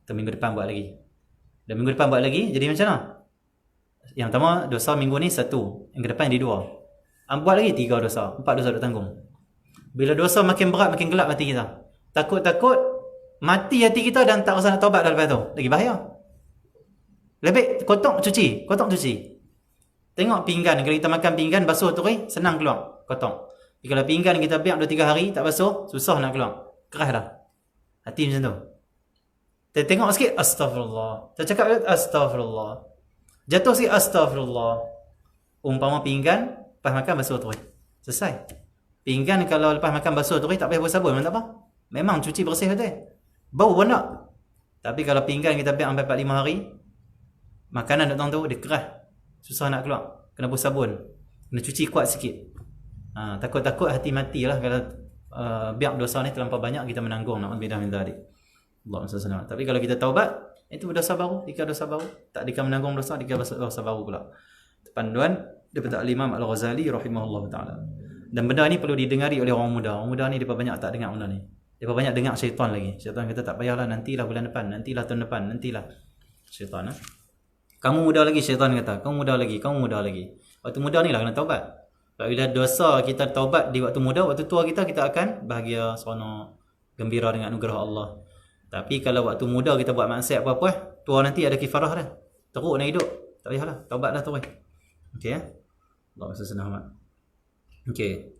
Atau minggu depan buat lagi. Dan minggu depan buat lagi, jadi macam mana? Yang pertama, dosa minggu ni 1. Yang ke depan jadi 2. Buat lagi 3 dosa. 4 dosa duk tanggung. Bila dosa makin berat, makin gelap hati kita. Takut-takut mati hati kita dan tak rasa nak taubat dah lepas tu. Lagi bahaya. Lebih kotak cuci. Tengok pinggan. Kalau kita makan pinggan, basuh terus, senang keluar. Kotak. Tapi kalau pinggan kita biar 2-3 hari, tak basuh, susah nak keluar. Keras dah. Hati macam tu. Kita tengok sikit, astagfirullah. Kita cakap, astagfirullah. Jatuh sikit, astagfirullah. Umpama pinggan, lepas makan basuh terus. Selesai. Pinggan kalau lepas makan basuh terus, tak payah buat sabun, memang tak apa. Memang cuci bersih betul. Bau pun tak. Tapi kalau pinggan kita biar sampai 4-5 hari, makanan datang tu, dia keras. Susah nak keluar. Kena buat sabun. Kena cuci kuat sikit. Takut-takut hati matilah kalau biar dosa ni terlampau banyak kita menanggung. Na'udzubillah min dzalik. Allah SWT. Tapi kalau kita taubat, itu dosa baru, dikira dosa baru. Tak dikira menanggung dosa, dikira dosa baru pula. Panduan daripada Al-Imam Al-Ghazali rahimahullah ta'ala. Dan benda ni perlu didengari oleh orang muda. Orang muda ni dia banyak tak dengar benda ni. Dia banyak dengar syaitan lagi. Syaitan kata tak payahlah, nantilah bulan depan, nantilah tahun depan, nantilah. Syaitan Kamu muda lagi, syaitan kata. Kamu muda lagi. Waktu muda ni lah kena taubat. Bila dosa kita taubat di waktu muda, waktu tua kita akan bahagia, seronok, gembira dengan anugerah Allah. Tapi kalau waktu muda kita buat maksiat apa-apa, tua nanti ada kifarah dah. Teruk nak hidup. Tak payahlah, taubatlah terus. Okey Allah senang amat. Okey.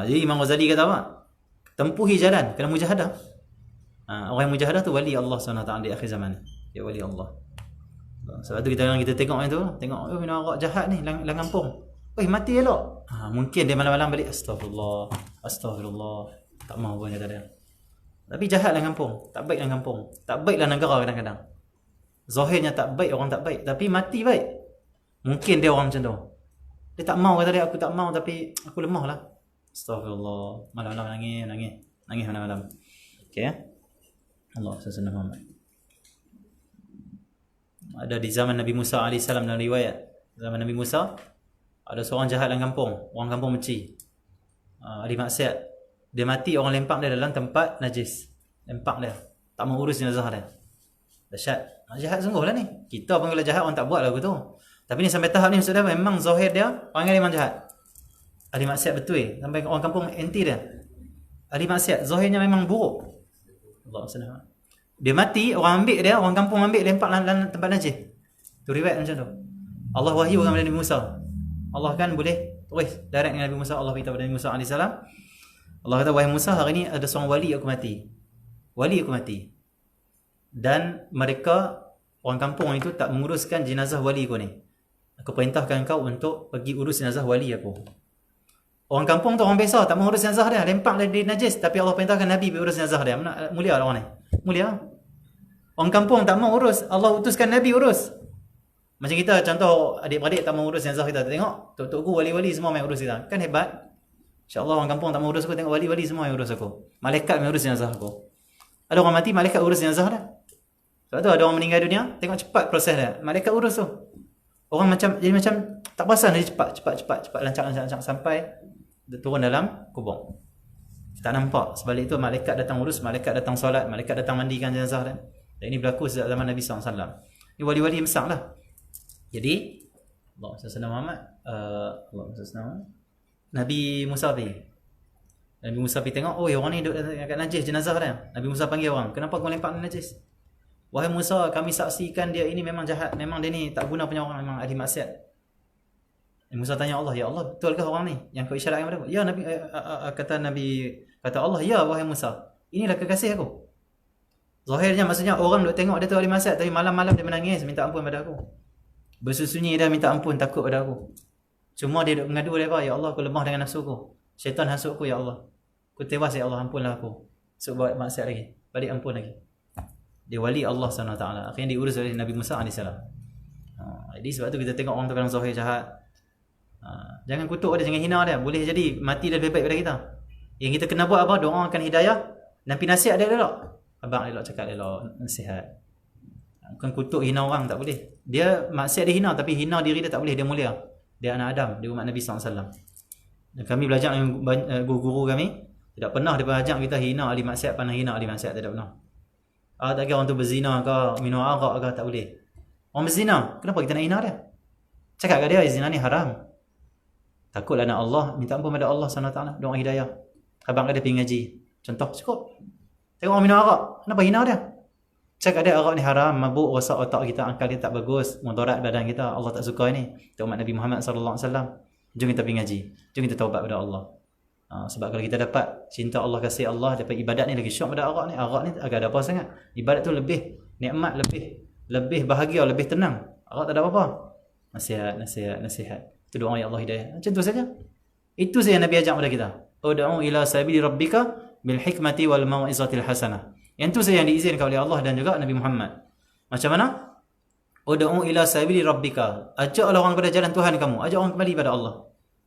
Jadi Imam Ghazali kata apa? Tempuhi jalan, kena mujahadah. Orang yang mujahadah tu wali Allah SWT di akhir zaman. Dia wali Allah. Sebab tu kita tengok yang tu, tengok minum arak jahat ni lang kampung. Mati elok. Mungkin dia malam-malam balik astagfirullah. Tak mahu pun kata dia. Tapi jahat lang kampung, tak baik lang kampung. Tak baiklah negara kadang-kadang. Zahirnya tak baik, orang tak baik, tapi mati baik. Mungkin dia orang macam tu. Dia tak mahu kata dia, aku tak mahu tapi aku lemah lah. Astagfirullah. Malam-malam nangis malam-malam. Okey ya. Allah SWT Muhammad. Ada di zaman Nabi Musa AS dalam riwayat. Zaman Nabi Musa ada seorang jahat dalam kampung. Orang kampung benci. Ahli maksiat. Dia mati, orang lempak dia dalam tempat najis. Lempak dia. Tak mau urus jenazah dia. Dahsyat. Jahat sungguh lah ni. Kita pun kalau jahat orang tak buat lah aku tu. Tapi ni sampai tahap ni maksud dia memang zahir dia orang yang memang jahat. Ahli maksiat betul. Sampai orang kampung anti dia. Ahli maksiat zahirnya memang buruk. Allah SWT. Dia mati, orang ambil dia, orang kampung ambil, lempak dalam tempat najis. Tu riwayat macam tu. Allah wahyu kepada Nabi Musa. Allah kan boleh terus direct dengan Nabi Musa. Allah beritahu kepada Nabi Musa AS. Allah kata, wahai Musa, hari ni ada seorang wali aku mati. Wali aku mati. Dan mereka, orang kampung itu tak menguruskan jenazah wali aku ni. Aku perintahkan kau untuk pergi urus jenazah wali aku. Orang kampung tu orang biasa, tak mau urus jenazah dia. Lempak dia najis. Tapi Allah perintahkan Nabi pergi urus jenazah dia. Mulia lah orang ni. Mulia. Orang kampung tak mau urus. Allah utuskan Nabi urus. Macam kita contoh adik-beradik tak mau urus jenazah kita. Tengok, tok-tokku wali-wali semua main urus kita. Kan hebat. InsyaAllah orang kampung tak mau urus aku. Tengok wali-wali semua yang urus aku. Malaikat yang urus jenazah aku. Ada orang mati, malaikat urus jenazah dia. Sebab tu ada orang meninggal dunia, tengok cepat proses dia. Malaikat urus tu. Orang jadi macam tak perasan dia cepat lancak sampai dia turun dalam kubur. Tak nampak. Sebalik itu malaikat datang urus, malaikat datang solat, malaikat datang mandikan jenazah dia. Dan ini berlaku sejak zaman Nabi SAW. Ini wali-wali besar lah. Jadi Allah SWT Muhammad, Nabi Musa pergi tengok, orang ni duduk dekat najis jenazah dia. Nabi Musa panggil orang, kenapa kau lempak najis? Wahai Musa, kami saksikan dia ini memang jahat, memang dia ni tak guna punya orang, memang ahli maksiat. Musa tanya Allah, ya Allah, betulkah orang ni yang kau isyaratkan kepada aku? Ya Nabi, kata Allah, ya wahai Musa, inilah kekasih aku. Zahirnya maksudnya orang duk tengok dia tu ahli maksiat, tapi malam-malam dia menangis minta ampun pada aku. Bersunyi dia minta ampun, takut pada aku. Cuma dia duk mengadu dia apa? Ya Allah, aku lemah dengan nafsu aku. Syaitan hasut aku, ya Allah. Aku tewas, ya Allah, ampunlah aku. So buat maksiat lagi. Balik ampun lagi. Dia wali Allah SWT. Akhirnya diurus oleh Nabi Musa AS. Jadi sebab tu kita tengok orang tu kadang zahir jahat. Jangan kutuk dia, jangan hina dia. Boleh jadi mati dia lebih baik daripada kita. Yang kita kena buat apa? Doakan hidayah. Dan nasihat dia elok. Abang elok cakap elok. Nasihat. Bukan kutuk hina orang, tak boleh. Dia maksiat dia hina, tapi hina diri dia tak boleh. Dia mulia. Dia anak Adam. Dia umat Nabi SAW. Dan kami belajar dengan guru-guru kami. Tidak pernah dia ajak kita hina ahli maksiat, pandang hina ahli maksiat. Tidak pernah. Tak kira orang tu berzina ke, minum arak ke, tak boleh. Orang berzina, kenapa kita nak hina dia? Cakap kat dia, zina ni haram. Takutlah nak Allah, minta ampun pada Allah SWT. Doa hidayah. Abang dia pergi ngaji. Contoh, cukup. Tengok orang minum arak, kenapa hina dia? Cakap dia arak ni haram, mabuk, rosak otak kita, akal kita tak bagus, mudarat badan kita, Allah tak suka ini. Kita umat Nabi Muhammad SAW. Jom kita pergi ngaji. Jom kita taubat pada Allah. Sebab kalau kita dapat cinta Allah, kasih Allah, dapat ibadat ni lagi syok pada arak ni. Arak ni agak ada apa sangat. Ibadat tu lebih nikmat, lebih bahagia, lebih tenang. Arak tak ada apa-apa. Nasihat. Itu doa ya Allah hidayah. Macam tu saja. Itu saja Nabi ajak kepada kita. Ud'u ila sabili rabbika bil hikmati wal mau'izatil hasanah. Yang tu saja yang diizinkan oleh Allah dan juga Nabi Muhammad. Macam mana? Ud'u ila sabili rabbika. Ajaklah orang kepada jalan Tuhan kamu. Ajak orang kembali pada Allah.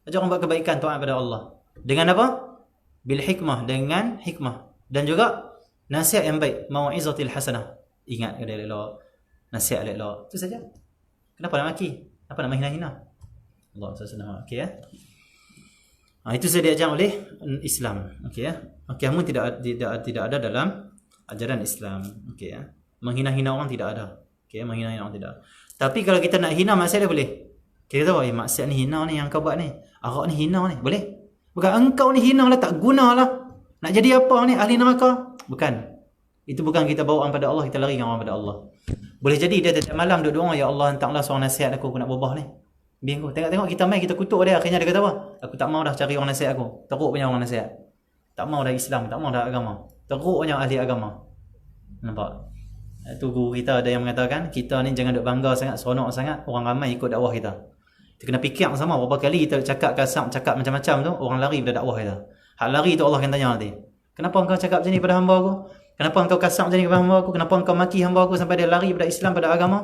Ajak orang buat kebaikan, taat pada Allah. Dengan apa? Bil hikmah, dengan hikmah. Dan juga nasihat yang baik, mau'izatil hasanah. Ingat dia elok, nasihat elok. Itu saja. Kenapa nak maki? Apa nak menghina-hina? Allah SWT. Okey ya. Itu saya diajar oleh Islam. Okey ya. Okey, namun tidak ada dalam ajaran Islam. Okey ya. Menghina-hina orang tidak ada. Okey, menghina-hina orang tidak. Tapi kalau kita nak hina maksiat dia boleh. Kita tahu, maksiat ni hina ni yang kau buat ni. Arak ni hina ni, boleh. Bukan engkau ni hina lah, tak guna lah. Nak jadi apa ni, ahli neraka? Bukan. Itu bukan kita bawa orang pada Allah, kita lari dengan orang pada Allah. Boleh jadi dia tiap malam duduk doa, ya Allah, hantarlah seorang nasihat aku nak berubah ni. Bingung. Tengok kita main, kita kutuk dia. Akhirnya dia kata apa? Aku tak mau dah cari orang nasihat aku. Teruk punya orang nasihat. Tak mau dah Islam, tak mau dah agama. Teruk punya ahli agama. Nampak? Itu guru kita ada yang mengatakan, kita ni jangan duk bangga sangat, seronok sangat orang ramai ikut dakwah kita. Kita kena fikir sama, berapa kali kita cakap kasar, cakap macam-macam tu, orang lari pada dakwah kita. Hak lari tu Allah akan tanya nanti. Kenapa engkau cakap macam ni pada hamba aku? Kenapa engkau kasar macam ni pada hamba aku? Kenapa engkau maki hamba aku sampai dia lari pada Islam, pada agama?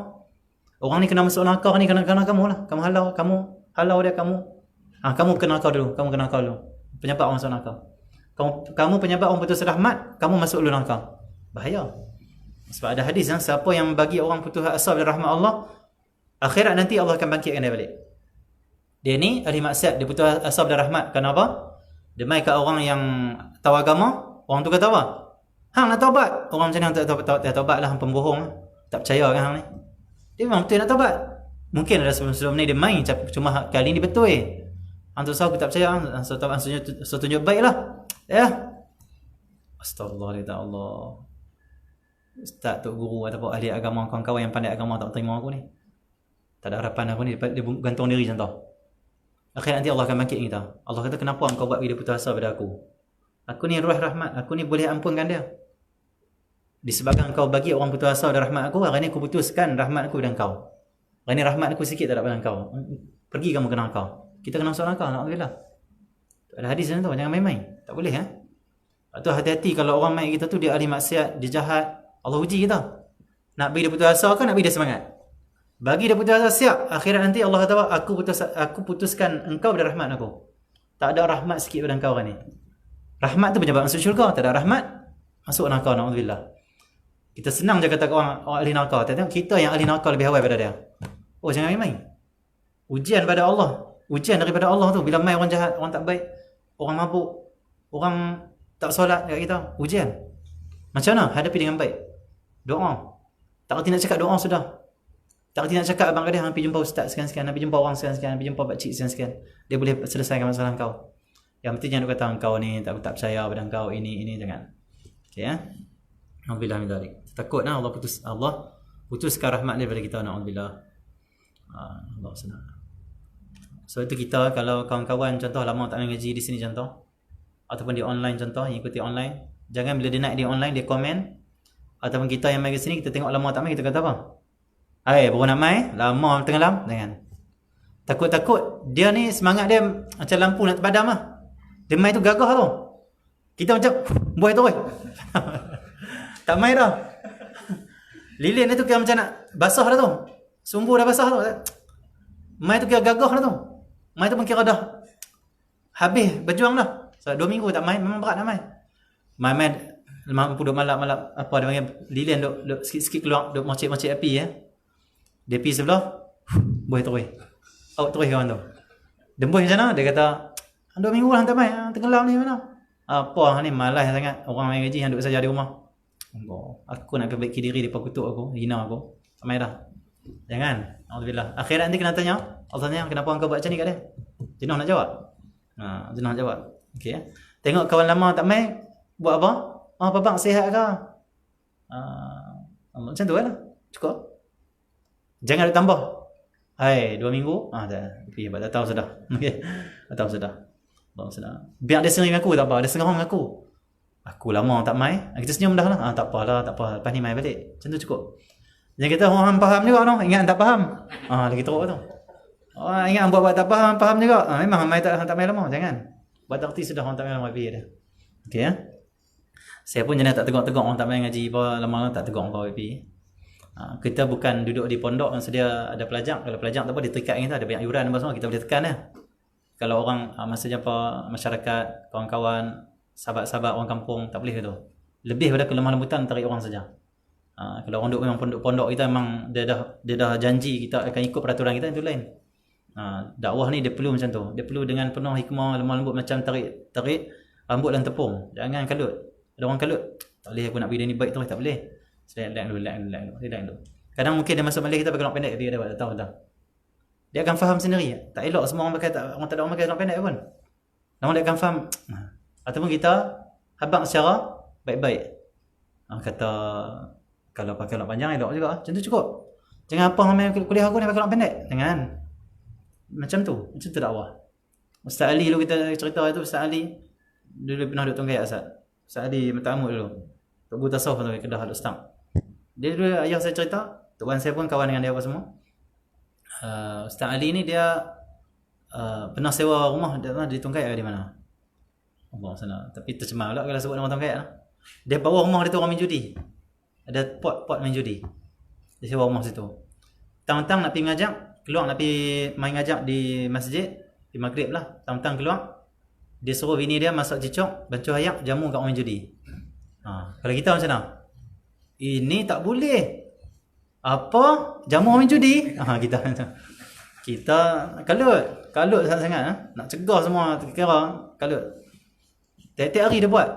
Orang ni kena masuk neraka ni kena kamu lah. Kamu halau dia kamu. Kamu kena neraka dulu, kamu kena neraka dulu. Penyebab orang masuk neraka. Kamu penyebab orang putus rahmat, kamu masuk dulu neraka. Bahaya. Sebab ada hadis yang siapa yang bagi orang putus asa dari rahmat Allah, akhirat nanti Allah akan bangkitkan dia balik. Dia ni ahli maksiat, dia putus asa dari rahmat. Kenapa? Dia mai kat orang yang tahu agama, orang tu kata apa? Hang nak taubat. Orang macam ni tak taubat lah, hang pembohong. Tak percaya kan hang ni? Dia memang betul nak taubat. Mungkin ada sebelum ni dia main, cuma kali ni betul hang tu aku tak percaya, hang tunjuk baik lah. Ya. Astagfirullahaladzim Allah. Ustaz, tok guru ataupun ahli agama, kawan-kawan yang pandai agama tak terima aku ni. Tak ada harapan aku ni, dia gantung diri contoh. Akhirnya nanti Allah akan bangkit kita. Allah kata, kenapa engkau buat dia putus asa pada aku? Aku ni ruh rahmat, aku ni boleh ampunkan dia. Disebabkan engkau bagi orang putus asa pada rahmat aku, hari ni aku putuskan rahmat aku pada engkau. Hari ni rahmat aku sikit tak ada pada engkau. Pergi kamu kena engkau. Kita kena masuk neraka, alhamdulillah. Ada hadis tu, jangan main-main. Tak boleh Atau hati-hati kalau orang main kita tu dia ahli maksiat, dia jahat. Allah uji kita. Nak bagi dia putus asa ke nak bagi dia semangat? Bagi dia putus asa siap. Akhirat nanti Allah kata aku putuskan engkau dari rahmat aku. Tak ada rahmat sikit pada engkau orang ni. Rahmat tu penyebab masuk syurga. Tak ada rahmat, masuk neraka, na'udzubillah. Kita senang je kata orang ahli neraka. Tengok kita yang ahli neraka lebih awal pada dia. Oh, jangan main-main. Ujian pada Allah. Ujian daripada Allah tu. Bila main orang jahat, orang tak baik, orang mabuk, orang tak solat dekat kita. Ujian. Macam mana? Hadapi dengan baik. Doa. Tak kerti nak cakap doa sudah. Tak kerti nak cakap abang kadang pergi jumpa ustaz sekian-sekian, pergi jumpa orang sekian-sekian, pergi jumpa pakcik sekian-sekian. Dia boleh selesaikan masalah kau. Yang penting jangan kata engkau ni tak percaya pada engkau ini jangan. Okey Alhamdulillah min dzalik. Takutlah Allah putuskan rahmat daripada kita, naudzubillah. Allah senang. So itu kita kalau kawan-kawan contoh lama tak ngaji di sini contoh ataupun di online contoh, ikuti online, jangan bila dia naik di online dia komen. Ataupun kita yang main ke sini, kita tengok lama tak main, kita kata apa? Baru nak main, lama tenggelam. Jangan. Takut-takut, dia ni semangat dia macam lampu nak terpadam lah. Dia main tu gagah tu. Kita macam, buai tu tak main dah. Lilin dia tu kira macam nak basah dah tu. Sumbu dah basah tu. Main tu kira gagah dah tu. Main tu pun kira dah habis, berjuang dah. So 2 minggu tak main, memang berat nak main. Main mampu duk malap-malap apa dia panggil lilin duk sikit-sikit keluar duk mocek-mocek api dia api sebelah buih terus out terus kawan tu dembuih macam mana dia kata 2 minggu lah hantar main tenggelam ni mana apa ni malas sangat orang main gaji yang duduk saja di rumah. Aku nak perbaiki diri depa kutuk aku, hina aku, tak main dah. Jangan. Alhamdulillah. Akhirat nanti kena tanya, Allah tanya kenapa engkau buat macam ni kat dia. Jenuh nak jawab. Jenuh nak jawab. Okey Tengok kawan lama tak main buat apa? Apa bang sihat ke? Macam tu lah. Cukup. Jangan ada tambah. 2 minggu. Tak. Okay, dah tahu sudah. Okey. Dah tahu sudah. Allah sudah. Biar dia sering aku tak apa. Dia sengang aku. Aku lama tak main. Kita senyum dah lah. Tak apalah, tak apa. Lepas ni main balik. Macam tu cukup. Jangan kita orang faham juga tu. Ingat tak faham. Lagi teruk tu. Ingat buat tak faham juga. Memang main tak main lama. Jangan. Buat tak kerti sudah orang tak main lama. Okey Saya pun jenis tak tegak-tegak orang tak main ngaji apa lama-lama tak tegak orang YP. Kita bukan duduk di pondok yang sedia ada pelajar. Kalau pelajar tak apa dia terikat kita, ada banyak yuran apa semua kita boleh tekan Kalau orang maksudnya apa masyarakat, kawan-kawan, sahabat-sahabat orang kampung tak boleh tu. Lebih pada kelemah lembutan tarik orang saja. Kalau orang duduk memang pondok kita memang dia dah janji kita akan ikut peraturan kita, itu lain. Dakwah ni dia perlu macam tu. Dia perlu dengan penuh hikmah, lemah lembut macam tarik rambut dan tepung. Jangan kalut. Ada orang kalut, tak boleh aku nak bagi dia ni baik terus, tak boleh. Relax dulu. Kadang mungkin dia masuk balik kita pakai rambut pendek, dia dah tahu dah. Dia akan faham sendiri. Tak elok semua orang pakai, orang tak ada orang pakai rambut pendek pun. Namun dia akan faham. Ataupun kita habaq secara baik-baik. Kata kalau pakai rambut panjang elok juga. Macam tu cukup. Jangan apa ramai kuliah aku ni pakai rambut pendek. Jangan. Macam tu dakwah. Ustaz Ali dulu kita cerita itu, Ustaz Ali dulu pernah duduk tunggai Ustaz Ali Matamud dulu. Tok Guru Tasawuf tu Kedah Ustaz. Dia dulu ayah saya cerita, tok wan saya pun kawan dengan dia apa semua. Ustaz Ali ni dia pernah sewa rumah di Tungkai ke di mana? Allah sana. Tapi tercemar pula kalau sebut nama Tungkai lah. Dia bawa rumah dia tu orang main judi. Ada pot main judi. Dia sewa rumah situ. Tang-tang nak pergi ngajak, keluar nak pergi main ngajak di masjid, di maghrib lah. Tang-tang keluar. Dia suruh bini dia masak cicok, bancuh ayak, jamu kat orang main judi. Kalau kita macam mana? Ini tak boleh. Apa? Jamu orang main judi? Kita kalut sangat-sangat. Nak cegah semua kira kalut. Tiap-tiap hari dia buat.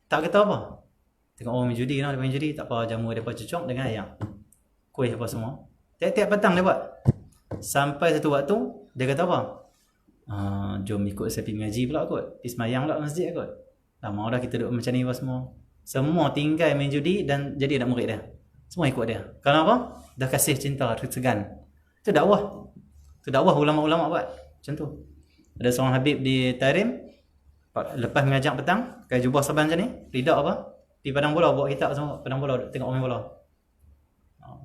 Tak kata apa. Tengok orang main judi, dia main judi, tak apa, jamu dia cocok dengan ayak. Kuih apa semua. Tiap-tiap petang dia buat. Sampai satu waktu, dia kata apa? Jom ikut saya pergi ngaji pula kot. Pergi semayang pula masjid kot. Lama dah kita duduk macam ni apa semua. Semua tinggal main judi dan jadi anak murid dia. Semua ikut dia. Kenapa? Dah kasih cinta, segan. Itu dakwah. Itu dakwah ulama-ulama buat. Macam tu. Ada seorang Habib di Tarim, lepas mengajak petang, pakai jubah saban macam ni, lidak apa? Pergi padang bola, bawa kitab semua, padang bola, tengok main bola.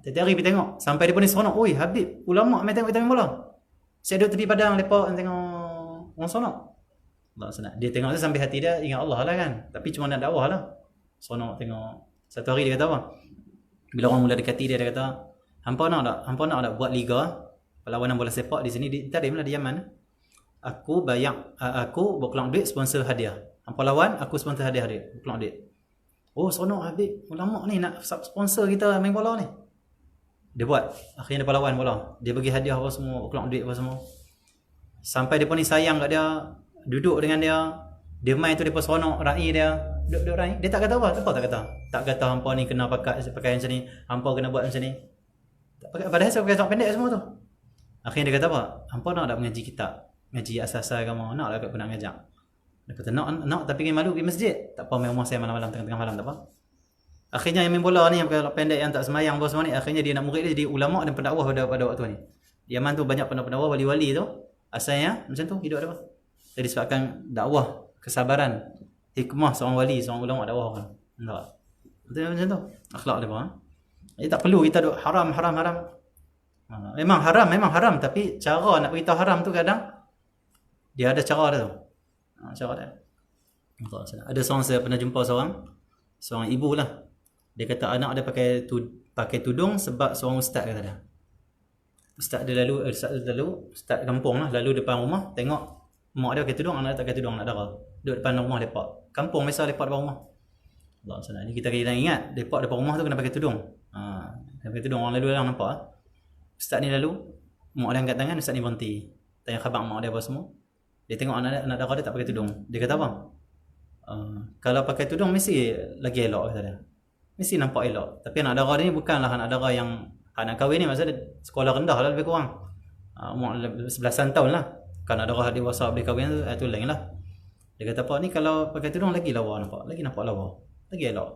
Tiap-tiap hari pergi tengok. Sampai dia pun ni seronok. Oi, Habib, ulama main tengok kita main bola. Saya duduk tepi padang, lepak tengok orang seronok. Allah senang. Dia tengok tu sampai hati dia, ingat Allah lah kan. Tapi cuma nak dakwah lah. Seronok tengok. Satu hari dia kata apa? Bila orang mula dekati dia kata, hampa nak tak buat liga perlawanan bola sepak di sini, di Tarim lah, di Yaman. Aku buat keluar duit, sponsor hadiah. Hampa lawan, aku sponsor hadiah dia. Keluar duit. Oh, seronok Habib. Ulama ni nak sponsor kita main bola ni. Dia buat. Akhirnya dia lawan bola. Dia bagi hadiah apa semua, keluar duit apa semua. Sampai dia pun ni sayang kat dia, duduk dengan dia. Dia main tu dia pun seronok, raih dia. Duduk raih. Dia tak kata apa tak kata. Tak kata hampa ni kena pakai macam ni, hampa kena buat macam ni. Padahal saya pakai pendek semua tu. Akhirnya dia kata apa? Hampa nak tak mengaji kitab, ngaji asas-asas agama, nak lah aku nak ngajak. Dia kata nak tapi malu pergi masjid. Tak apa, main rumah saya malam-malam, tengah-tengah malam, tak apa. Akhirnya yang main bola ni, yang pakai pendek, yang tak semayang apa semua ni, akhirnya dia nak murid dia jadi ulama dan pendakwah pada waktu ni. Yaman tu banyak pendakwah, wali-wali tu asalnya macam tu hidup dia. Jadi sebabkan dakwah, kesabaran, hikmah seorang wali, seorang ulama dakwah kan. Tak. Betul macam tu. Akhlak dia pun. Jadi tak perlu kita duk haram. Memang haram, tapi cara nak beritahu haram tu kadang dia ada cara dia tu. Cara dia. Ada seorang, saya pernah jumpa seorang ibu lah. Dia kata anak dia pakai tudung sebab seorang ustaz kata dia. Ustaz kampung lah, lalu depan rumah tengok mak dia pakai tudung, anak dia tak pakai tudung, anak darah. Duduk depan rumah lepak. Kampung biasa lepak depan rumah. Allah SWT. Ni kita kena ingat, lepak depan rumah tu kena pakai tudung. Kena pakai tudung, orang lalu dalam nampak. Ustaz ni lalu, mak dia angkat tangan, ustaz ni berhenti. Tanya khabar mak dia apa semua. Dia tengok anak darah dia tak pakai tudung. Dia kata apa? Kalau pakai tudung mesti lagi elok kata dia. Mesti nampak elok. Tapi anak darah ni bukanlah anak darah yang anak kahwin ni, maksudnya sekolah rendah lah lebih kurang. Umur 11 tahun lah. Kalau anak darah dewasa boleh kahwin tu lain lah. Dia kata apa ni, kalau pakai tudung lagi lawa nampak. Lagi nampak lawa. Lagi elok.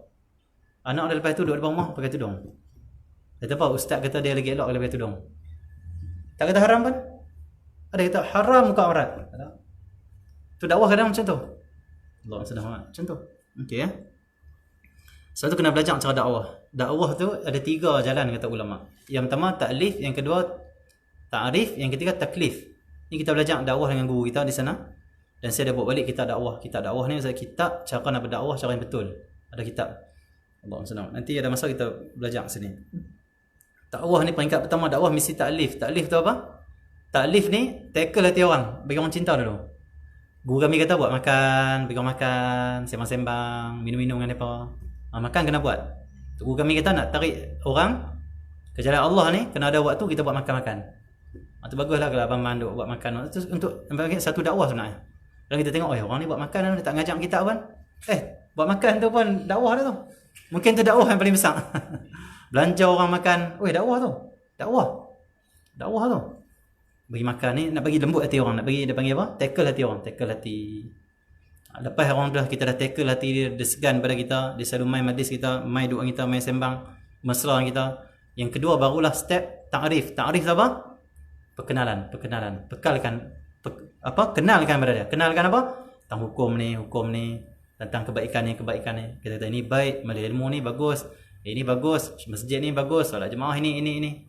Anak dia lepas tu duduk depan rumah pakai tudung. Dia kata apa? Ustaz kata dia lagi elok kalau pakai tudung. Tak kata haram pun. Ada kata haram muka aurat. Tu dakwah kadang macam tu. Allah sedang macam tu. Okey ya. Sebab tu kena belajar cara dakwah. Dakwah tu ada 3 jalan kata ulama. Yang pertama ta'lif, yang kedua ta'rif, yang ketiga taklif. Ni kita belajar dakwah dengan guru kita di sana. Dan saya dah buat balik kitab dakwah. Kitab dakwah ni maksudnya kitab cara nak berdakwah cara yang betul. Ada kitab. Allah sedang. Nanti ada masa kita belajar sini. Dakwah ni peringkat pertama dakwah mesti ta'lif. Ta'lif tu apa? Ta'lif ni tackle hati orang, bagi orang cinta dulu. Guru kami kata buat makan, bagi orang makan, sembang-sembang, minum-minum dengan mereka. Makan kena buat. Guru kami kata nak tarik orang ke jalan Allah ni, kena ada waktu kita buat makan-makan. Itu baguslah kalau abang manduk buat makan. Itu untuk bagi satu dakwah sebenarnya. Kalau kita tengok orang ni buat makan, dia tak ngajak kita pun. Buat makan tu pun dakwah dia tu. Mungkin tu dakwah yang paling besar. Belanja orang makan, dakwah tu. Dakwah tu. Bagi makan ni nak bagi lembut hati orang, nak bagi dia panggil apa? Tackle hati orang, tackle hati. Lepas orang dah kita dah tackle hati dia segan pada kita, dia selalu main majlis kita, main doa kita, main sembang, mesra kita. Yang kedua barulah step ta'rif. Ta'rif apa? Perkenalan. Kenalkan pada dia. Kenalkan apa? Tentang hukum ni, tentang kebaikan ni. Kita kata ini baik, majlis ilmu ni bagus, ini bagus, masjid ni bagus, solat jemaah ini.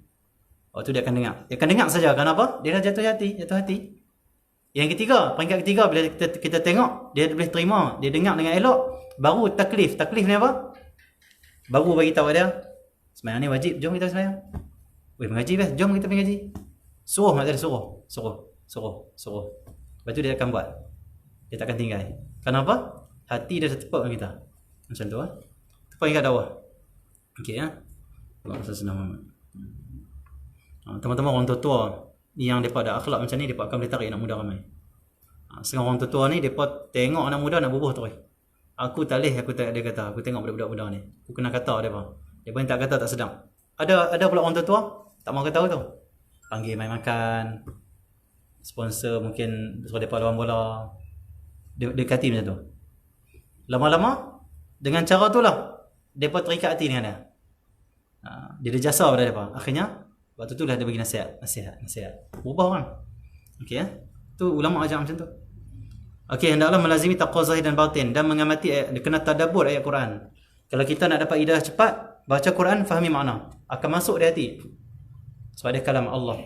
Oh tu dia akan dengar. Dia akan dengar saja. Kenapa? Dia dah jatuh hati. Yang ketiga, peringkat ketiga, bila kita tengok dia boleh terima, dia dengar dengan elok, baru taklif. Taklif ni apa? Baru bagi tahu dia, sembahyang ni wajib, jom kita sembahyang. Mengaji best, jom kita pergi ngaji. Suruh mak dia, suruh. Lepas tu dia akan buat. Dia takkan tinggal. Kenapa? Hati dia tertepak dengan kita. Macam tu tepak hingga bawah. Okey ya. Allah senang. Teman-teman orang tua yang depa ada akhlak macam ni, depa akan boleh tarik anak muda ramai. Setengah orang tua ni depa tengok anak muda nak bubuh terus. Aku tak leh, dia kata, aku tengok budak-budak muda ni. Aku kena kata depa. Depa tak kata tak sedang. Ada pula orang tua tak mau kata tu. Panggil main makan. Sponsor mungkin suruh depa lawan bola. Dekati macam tu. Lama-lama dengan cara tu lah depa terikat hati dengan dia. Dia ada jasa pada depa. Akhirnya waktu tu lah dia bagi nasihat. Berubah orang. Okey ya. Tu ulama ajar macam tu. Okey, hendaklah melazimi taqwa zahir dan batin dan mengamati ayat, kena tadabbur ayat Quran. Kalau kita nak dapat hidayah cepat, baca Quran, fahami makna. Akan masuk di hati. Sebab dia kalam Allah.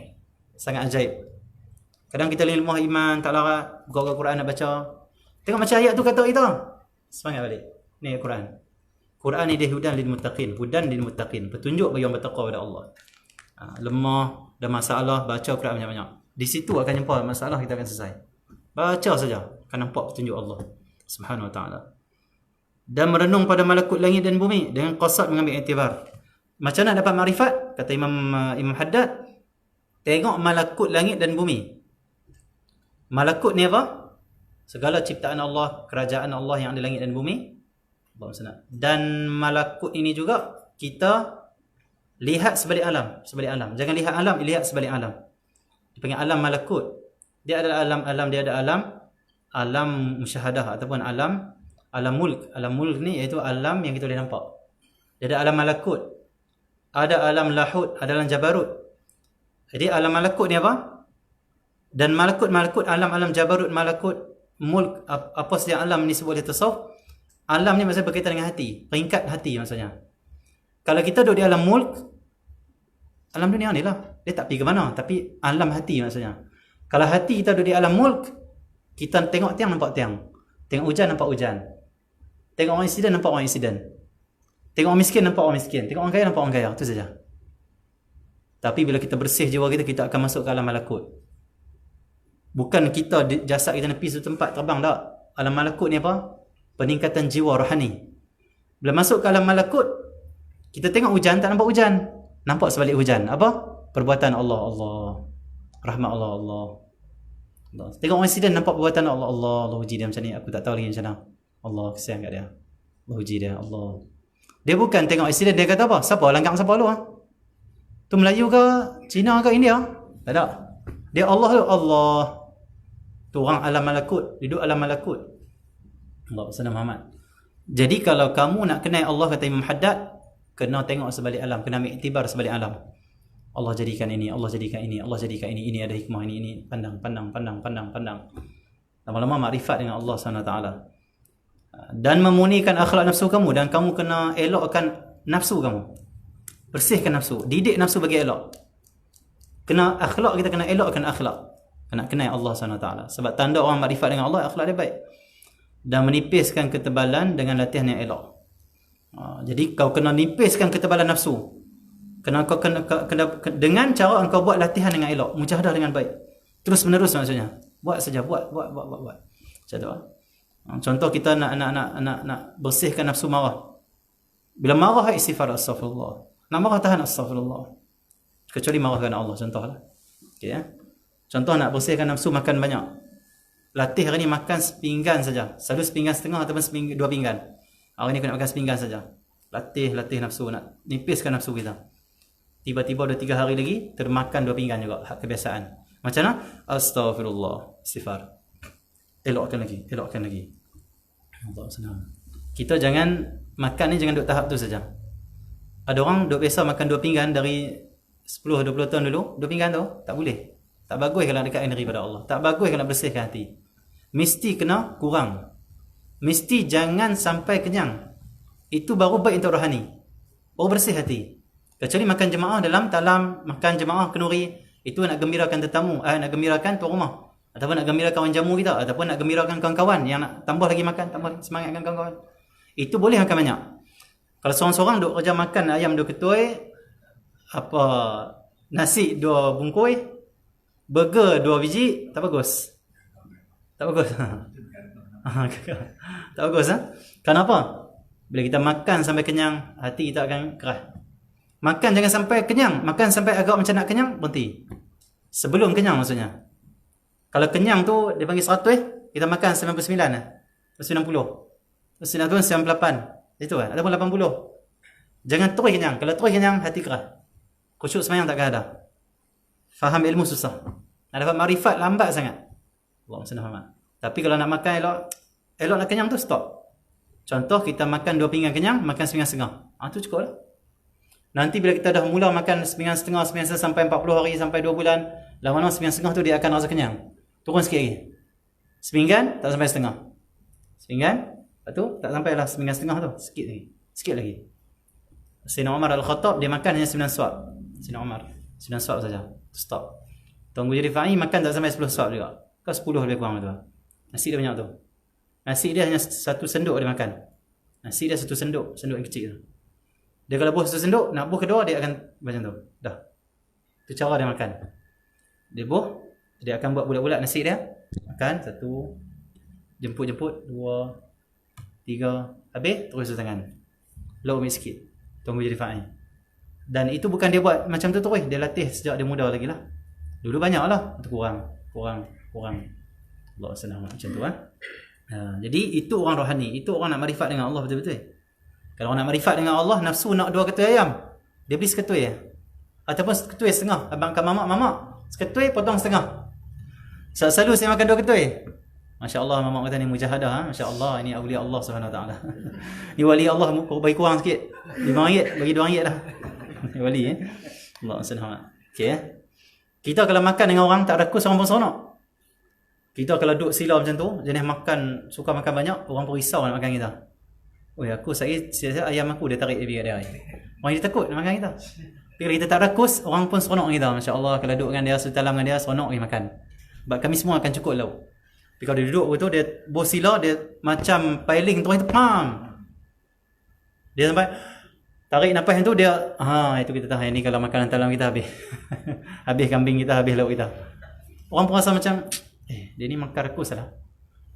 Sangat ajaib. Kadang kita ilmu iman, tak larat, buka Quran nak baca. Tengok macam ayat tu kata kita. Semangat balik. Ni ayat Quran. Quran ni dia hudan lil muttaqin. Hudan lil muttaqin. Petunjuk bagi orang bertakwa kepada Allah. Lemah, ada masalah, baca Quran banyak-banyak. Di situ akan jumpa masalah, kita akan selesai. Baca saja, akan nampak petunjuk Allah Subhanahu wa ta'ala. Dan merenung pada malakut langit dan bumi dengan qasad mengambil iktibar. Macam nak dapat makrifat? Kata Imam Haddad, tengok malakut langit dan bumi. Malakut ni apa? Segala ciptaan Allah, kerajaan Allah yang ada langit dan bumi. Dan malakut ini juga kita lihat sebalik alam. Jangan lihat alam, lihat sebalik alam. Dipanggil alam malakut. Dia adalah alam, dia ada alam musyahadah ataupun alam mulk. Alam mulk ni iaitu alam yang kita boleh nampak. Dia ada alam malakut. Ada alam lahut, ada alam jabarut. Jadi alam malakut ni apa? Dan malakut, alam jabarut, malakut, mulk, apa saja alam ni sebut oleh tasawuf. Alam ni maksudnya berkaitan dengan hati, peringkat hati maksudnya. Kalau kita duduk di alam mulk, alam dunia ni lah, dia tak pergi ke mana, tapi alam hati maksudnya. Kalau hati kita duduk di alam mulk, kita tengok tiang nampak tiang, tengok hujan nampak hujan, tengok orang insiden nampak orang insiden, tengok orang miskin nampak orang miskin, tengok orang kaya nampak orang kaya, itu saja. Tapi bila kita bersih jiwa kita, kita akan masuk ke alam malakut. Bukan kita jasad kita nepi satu tempat terbang, tak. Alam malakut ni apa? Peningkatan jiwa rohani. Bila masuk ke alam malakut, kita tengok hujan, tak nampak hujan, nampak sebalik hujan. Apa? Perbuatan Allah. Rahmat Allah. Tengok orang insiden, nampak perbuatan Allah. Allah uji dia macam ni, aku tak tahu lagi macam mana. Allah kesian kat dia. Allah uji dia. Allah. Dia bukan tengok insiden, dia kata apa? Siapa? Langgang siapa lu? Tu Melayu ke? Cina ke? India? Tak ada. Dia Allah tu. Allah. Tu orang alam malakut. Duduk alam malakut. Allah SWT Muhammad. Jadi kalau kamu nak kenal Allah, kata Imam Haddad, kena tengok sebalik alam. Kena ambil iktibar sebalik alam. Allah jadikan ini, Allah jadikan ini, Allah jadikan ini ada hikmah ini. Pandang. Lama-lama makrifat dengan Allah SWT. Dan memurnikan akhlak nafsu kamu. Dan kamu kena elokkan nafsu kamu. Bersihkan nafsu. Didik nafsu bagi elok. Kena akhlak, kita kena elokkan akhlak. Kena kenal Allah SWT. Sebab tanda orang makrifat dengan Allah, akhlak dia baik. Dan menipiskan ketebalan dengan latihan yang elok. Jadi kau kena nipiskan ketebalan nafsu. Kena dengan cara engkau buat latihan dengan elok, mujahadah dengan baik. Terus menerus maksudnya. Buat saja, buat. Macam tu. Contoh kita nak bersihkan nafsu marah. Bila marah, istighfar, astaghfirullah. Nak marah, tahan, astaghfirullah. Kecuali marah kerana Allah, contohlah. Okey ya. Contoh nak bersihkan nafsu, makan banyak. Latih hari ni makan sepinggan saja. Selalu sepinggan setengah ataupun 2 pinggan. Hari ni kena makan sepinggan saja. Latih nafsu, nak nipiskan nafsu kita. Tiba-tiba 2-3 hari lagi termakan 2 pinggan juga, hak kebiasaan. Macam mana? Astaghfirullah, istighfar. Elokkan lagi. Allah senang. Kita jangan makan ni, jangan duduk tahap tu saja. Ada orang duduk biasa makan 2 pinggan dari 10-20 tahun dulu, 2 pinggan tu tak boleh. Tak bagus kalau dekat diri pada Allah. Tak bagus kalau bersihkan hati. Mesti kena kurang. Mesti jangan sampai kenyang. Itu baru baik untuk rohani. Baru bersih hati. Kecuali makan jemaah dalam talam, makan jemaah kenduri, itu nak gembirakan tetamu, nak gembirakan tuan rumah. Ataupun nak gembirakan kawan jamu kita, ataupun nak gembirakan kawan-kawan yang nak tambah lagi makan, tambah semangatkan kawan-kawan. Itu boleh makan banyak. Kalau seorang-seorang duk kerja makan ayam 2 ketui, nasi 2 bungkus, burger 2 biji, tak bagus. Tak bagus. Tak bagus. Kenapa? Bila kita makan sampai kenyang, hati kita akan keras. Makan jangan sampai kenyang. Makan sampai agak macam nak kenyang, berhenti. Sebelum kenyang maksudnya. Kalau kenyang tu, dia panggil 100, kita makan 99 lah. 90. 98. Itu kan? Ataupun 80. Jangan terus kenyang. Kalau terus kenyang, hati keras. Khusyuk semayang takkan ada. Faham ilmu susah. Nak dapat marifat lambat sangat. Allah SWT. Tapi kalau nak makan elok nak kenyang tu, stop. Contoh, kita makan 2 pinggan kenyang, makan sepinggan setengah. Tu cukup lah. Nanti bila kita dah mula makan sepinggan setengah sampai 40 hari, sampai 2 bulan, lama-lama sepinggan setengah tu dia akan rasa kenyang. Turun sikit lagi. Sepinggan, tak sampai setengah. Sepinggan, lepas tu tak sampailah sepinggan setengah tu. Sikit lagi. Sikit lagi. Sayyidina Umar Al-Khattab, dia makan hanya 9 suap. Sayyidina Umar, 9 suap saja. Stop. Tuan Guru Rifa'i makan tak sampai 10 suap juga. Kau 10 lebih kurang tu. Nasi dia banyak tu. Nasi dia hanya 1 senduk dia makan. Nasi dia 1 senduk yang kecil tu. Dia kalau buh 1 senduk, nak buh kedua dia akan macam tu. Dah. Itu cara dia makan. Dia buh, dia akan buat bulat-bulat nasi dia. Makan 1, jemput 2, 3, habis terus tangan. Lalu ambil sikit. Tunggu jadi fa'in. Dan itu bukan dia buat macam tu terus, dia latih sejak dia muda lagi lah. Dulu banyak lah, itu kurang. Allah senang macam tu jadi itu orang rohani, itu orang nak marifat dengan Allah betul-betul. Kalau orang nak marifat dengan Allah, nafsu nak 2 ketui ayam, dia beli seketui ataupun seketui setengah. Abang kat mamak seketui potong setengah. Selalu saya makan 2 ketui. Masya Allah, mamak kata ni mujahadah. Masya Allah, ini awliya Allah SWT. Ni wali Allah, bagi kurang sikit, RM5 bagi RM2 dah. Ni wali Allah SWT. Okay, kita kalau makan dengan orang tak rakus, orang pun seronok. Kita kalau duduk sila macam tu, jenis makan, suka makan banyak, orang pun risau nak makan kita. Aku saya ayam aku dia tarik dia. Orang dia takut nak makan kita. Tapi kalau kita tak rakus, orang pun seronok kita. Masya Allah, kalau duduk dengan dia, sutalam dengan dia, seronok dia makan. Sebab kami semua akan cukup lauk. Tapi kalau dia duduk betul, dia bos sila, dia macam piling terus itu, pam. Dia sampai tarik nafas yang tu, dia, itu kita tahan. Ini kalau makanan talam kita habis. Habis kambing kita, habis lauk kita. Orang pun rasa macam, dia ni makan rakus lah.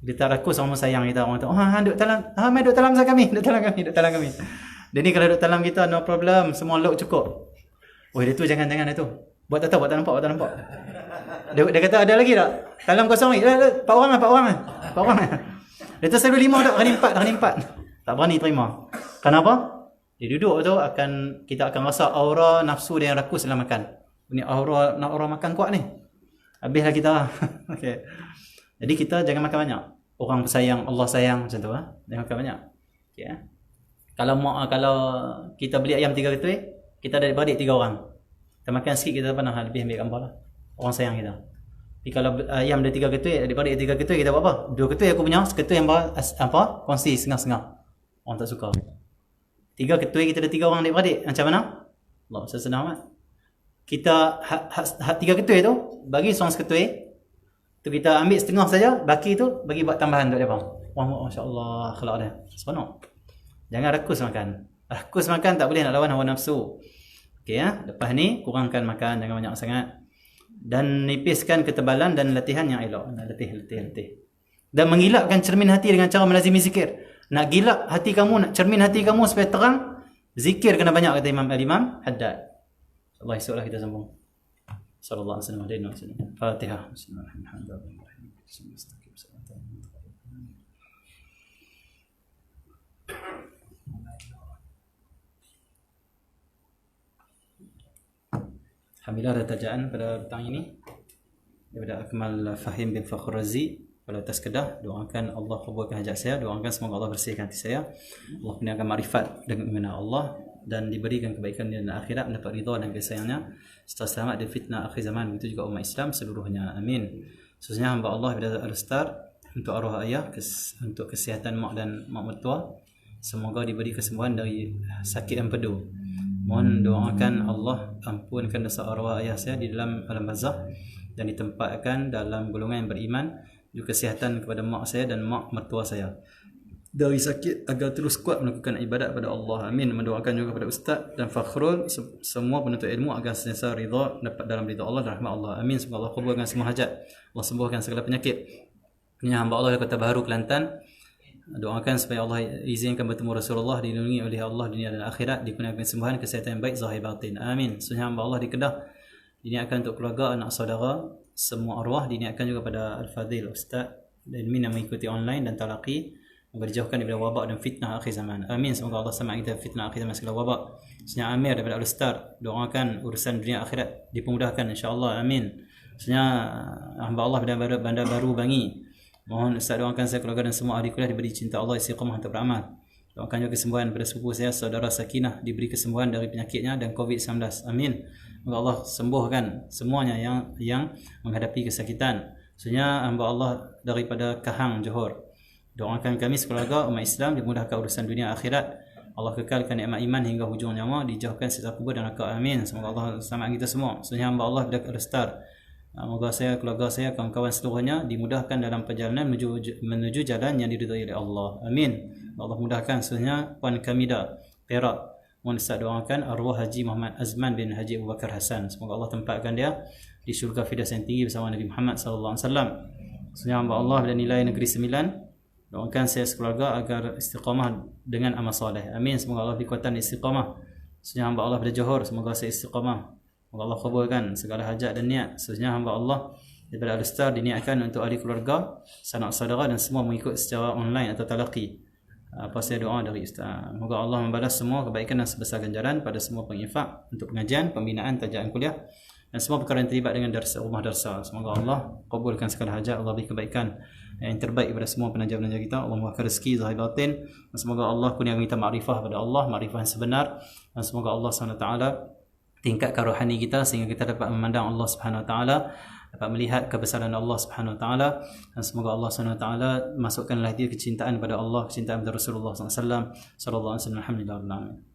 Dia tak rakus, orang sayang kita. Orang tu, duduk talam. Mai duduk talam kami. Duduk talam kami. Dia ni kalau duduk talam kita, no problem. Semua lauk cukup. Dia tu jangan dia tu. Buat tak nampak. Dia kata ada lagi tak? Talam kosong ni. 4 orang lah. Dia tu selalu 5 tak? Kali 4. Tak berani terima. Kenapa? Dia duduk tu, kita akan rasa aura nafsu dia yang rakus dalam makan. Ini aura makan kuat ni. Habislah kita. Okay. Jadi kita jangan makan banyak. Orang sayang, Allah sayang macam tu jangan makan banyak. Okay. Kalau kita beli ayam 3 ketui, kita ada beradik 3 orang. Kita makan sikit, kita pernah lebih ambil gambar lah. Orang sayang kita. Tapi kalau ayam ada 3 ketui, adik-beradik 3 ketui, kita buat apa? 2 ketui aku punya, seketui yang kongsi setengah-setengah. Orang tak suka. 3 ketui, kita ada 3 orang adik-beradik. Macam mana? Allah, senang amat. Kita 3 ketui tu, bagi seorang seketui, tu kita ambil setengah saja, baki tu bagi buat tambahan untuk dia. Masya Allah, akhlak dia. Seronok. Jangan rakus makan. Rakus makan tak boleh nak lawan hawa nafsu. Okey lepas ni kurangkan makan, jangan banyak sangat. Dan nipiskan ketebalan dan latihan yang elok. Latih. Dan mengilapkan cermin hati dengan cara melazimi zikir. Nak gilap hati kamu, nak cermin hati kamu supaya terang, zikir kena banyak, kata Imam Haddad. Allah, esoklah kita sambung. Sallallahu alaihi wasallam. Fatihah. Bismillahirrahmanirrahim. Alhamdulillah ada tajaan pada petang ini daripada Akmal Fahim bin Fakhr Razi. pada atas Kedah. Doakan Allah kabulkan hajat saya, doakan semoga Allah bersihkan hati saya, Allah kurniakan makrifat dengan mengenal Allah, dan diberikan kebaikan dunia dan akhirat, mendapat ridha dan kasih sayangnya serta selamat dari fitnah akhir zaman. Begitu juga umat Islam seluruhnya, amin. Khususnya hamba Allah pada Al-Star, untuk arwah ayah, untuk kesihatan mak dan mak mertua, semoga diberi kesembuhan dari sakit yang pedu. Mohon doakan Allah ampunkan dosa arwah ayah saya di dalam alam barzakh dan ditempatkan dalam golongan yang beriman. Juga kesihatan kepada mak saya dan mak mertua saya dari sakit, agar terus kuat melakukan ibadat pada Allah, amin. Mendoakan juga kepada Ustaz dan Fakhrul, semua penuntut ilmu, agar sentiasa ridha, dapat dalam ridha Allah dan rahmat Allah, amin. Semoga Allah kabulkan semua hajat, Allah sembuhkan segala penyakit. Ini hamba Allah di Kota Baharu, Kelantan. Doakan supaya Allah izinkan bertemu Rasulullah, dilindungi oleh Allah dunia dan akhirat, dikurniakan kesembuhan, kesihatan yang baik zahir batin, amin. Sebenarnya hamba Allah di Kedah diniatkan untuk keluarga, anak saudara, semua arwah, diniatkan juga pada Al-Fadhil Ustaz dan Min yang mengikuti online dan talaqi, agar dijauhkan daripada wabak dan fitnah akhir zaman, amin. Semoga Allah sama kita fitnah akhir zaman segala wabak. Sebenarnya Amir daripada Al-Star, doakan urusan dunia akhirat dipermudahkan insya-Allah, amin. Sebenarnya hamba Allah Bandar Baru Bangi, mohon Ustaz doakan saya, keluarga dan semua ahli kuliah diberi cinta Allah, istiqamah untuk beramal. Doakan juga kesembuhan pada sepupu saya, saudara Sakinah, diberi kesembuhan dari penyakitnya dan COVID-19, amin. Semoga Allah sembuhkan semuanya yang menghadapi kesakitan. Sebenarnya hamba Allah daripada Kahang, Johor, doakan kami sekeluarga umat Islam dimudahkan urusan dunia akhirat, Allah kekalkan nikmat iman hingga hujung nyawa, dijauhkan siksa kubur dan neraka, amin. Semoga Allah selamatkan kita semua. Sebenarnya hamba Allah pada Al-Star, semoga saya, keluarga saya, kawan-kawan seluruhnya dimudahkan dalam perjalanan menuju jalan yang diridhai oleh Allah, amin. Allah mudahkan. Sebenarnya Puan Kamida, Perak, mohon Ustaz doakan arwah Haji Muhammad Azman bin Haji Abu Bakar Hassan, semoga Allah tempatkan dia di syurga Firdaus yang tinggi bersama Nabi Muhammad sallallahu alaihi wasallam. Sebenarnya hamba Allah dan nilai Negeri Sembilan, doakan saya sekeluarga agar istiqamah dengan amal soleh, amin. Semoga Allah beri kekuatan istiqamah. Sebenarnya hamba Allah pada Johor, semoga saya istiqamah, semoga Allah kabulkan segala hajat dan niat. Sebenarnya hamba Allah daripada Al-Star diniatkan untuk ahli keluarga, sanak saudara dan semua mengikut secara online atau talaqi. Apa saya doa dari Ustaz, semoga Allah membalas semua kebaikan dan sebesar ganjaran pada semua penginfak untuk pengajian, pembinaan, tajaan kuliah dan semua perkara yang terlibat dengan rumah darsa. Semoga Allah kabulkan segala hajat, Allah beri kebaikan yang terbaik kepada semua penaja-penaja kita, Allah murahkan rezeki zahir batin, dan semoga Allah kurniakan kita makrifah pada Allah, makrifah yang sebenar, dan semoga Allah SWT tingkatkan rohani kita sehingga kita dapat memandang Allah Subhanahu Wa Taala, dapat melihat kebesaran Allah Subhanahu Wa Taala, dan semoga Allah Subhanahu Wa Taala masukkanlah dia kecintaan pada Allah, kecintaan pada Rasulullah SAW sallallahu alaihi wasallam. Alhamdulillah.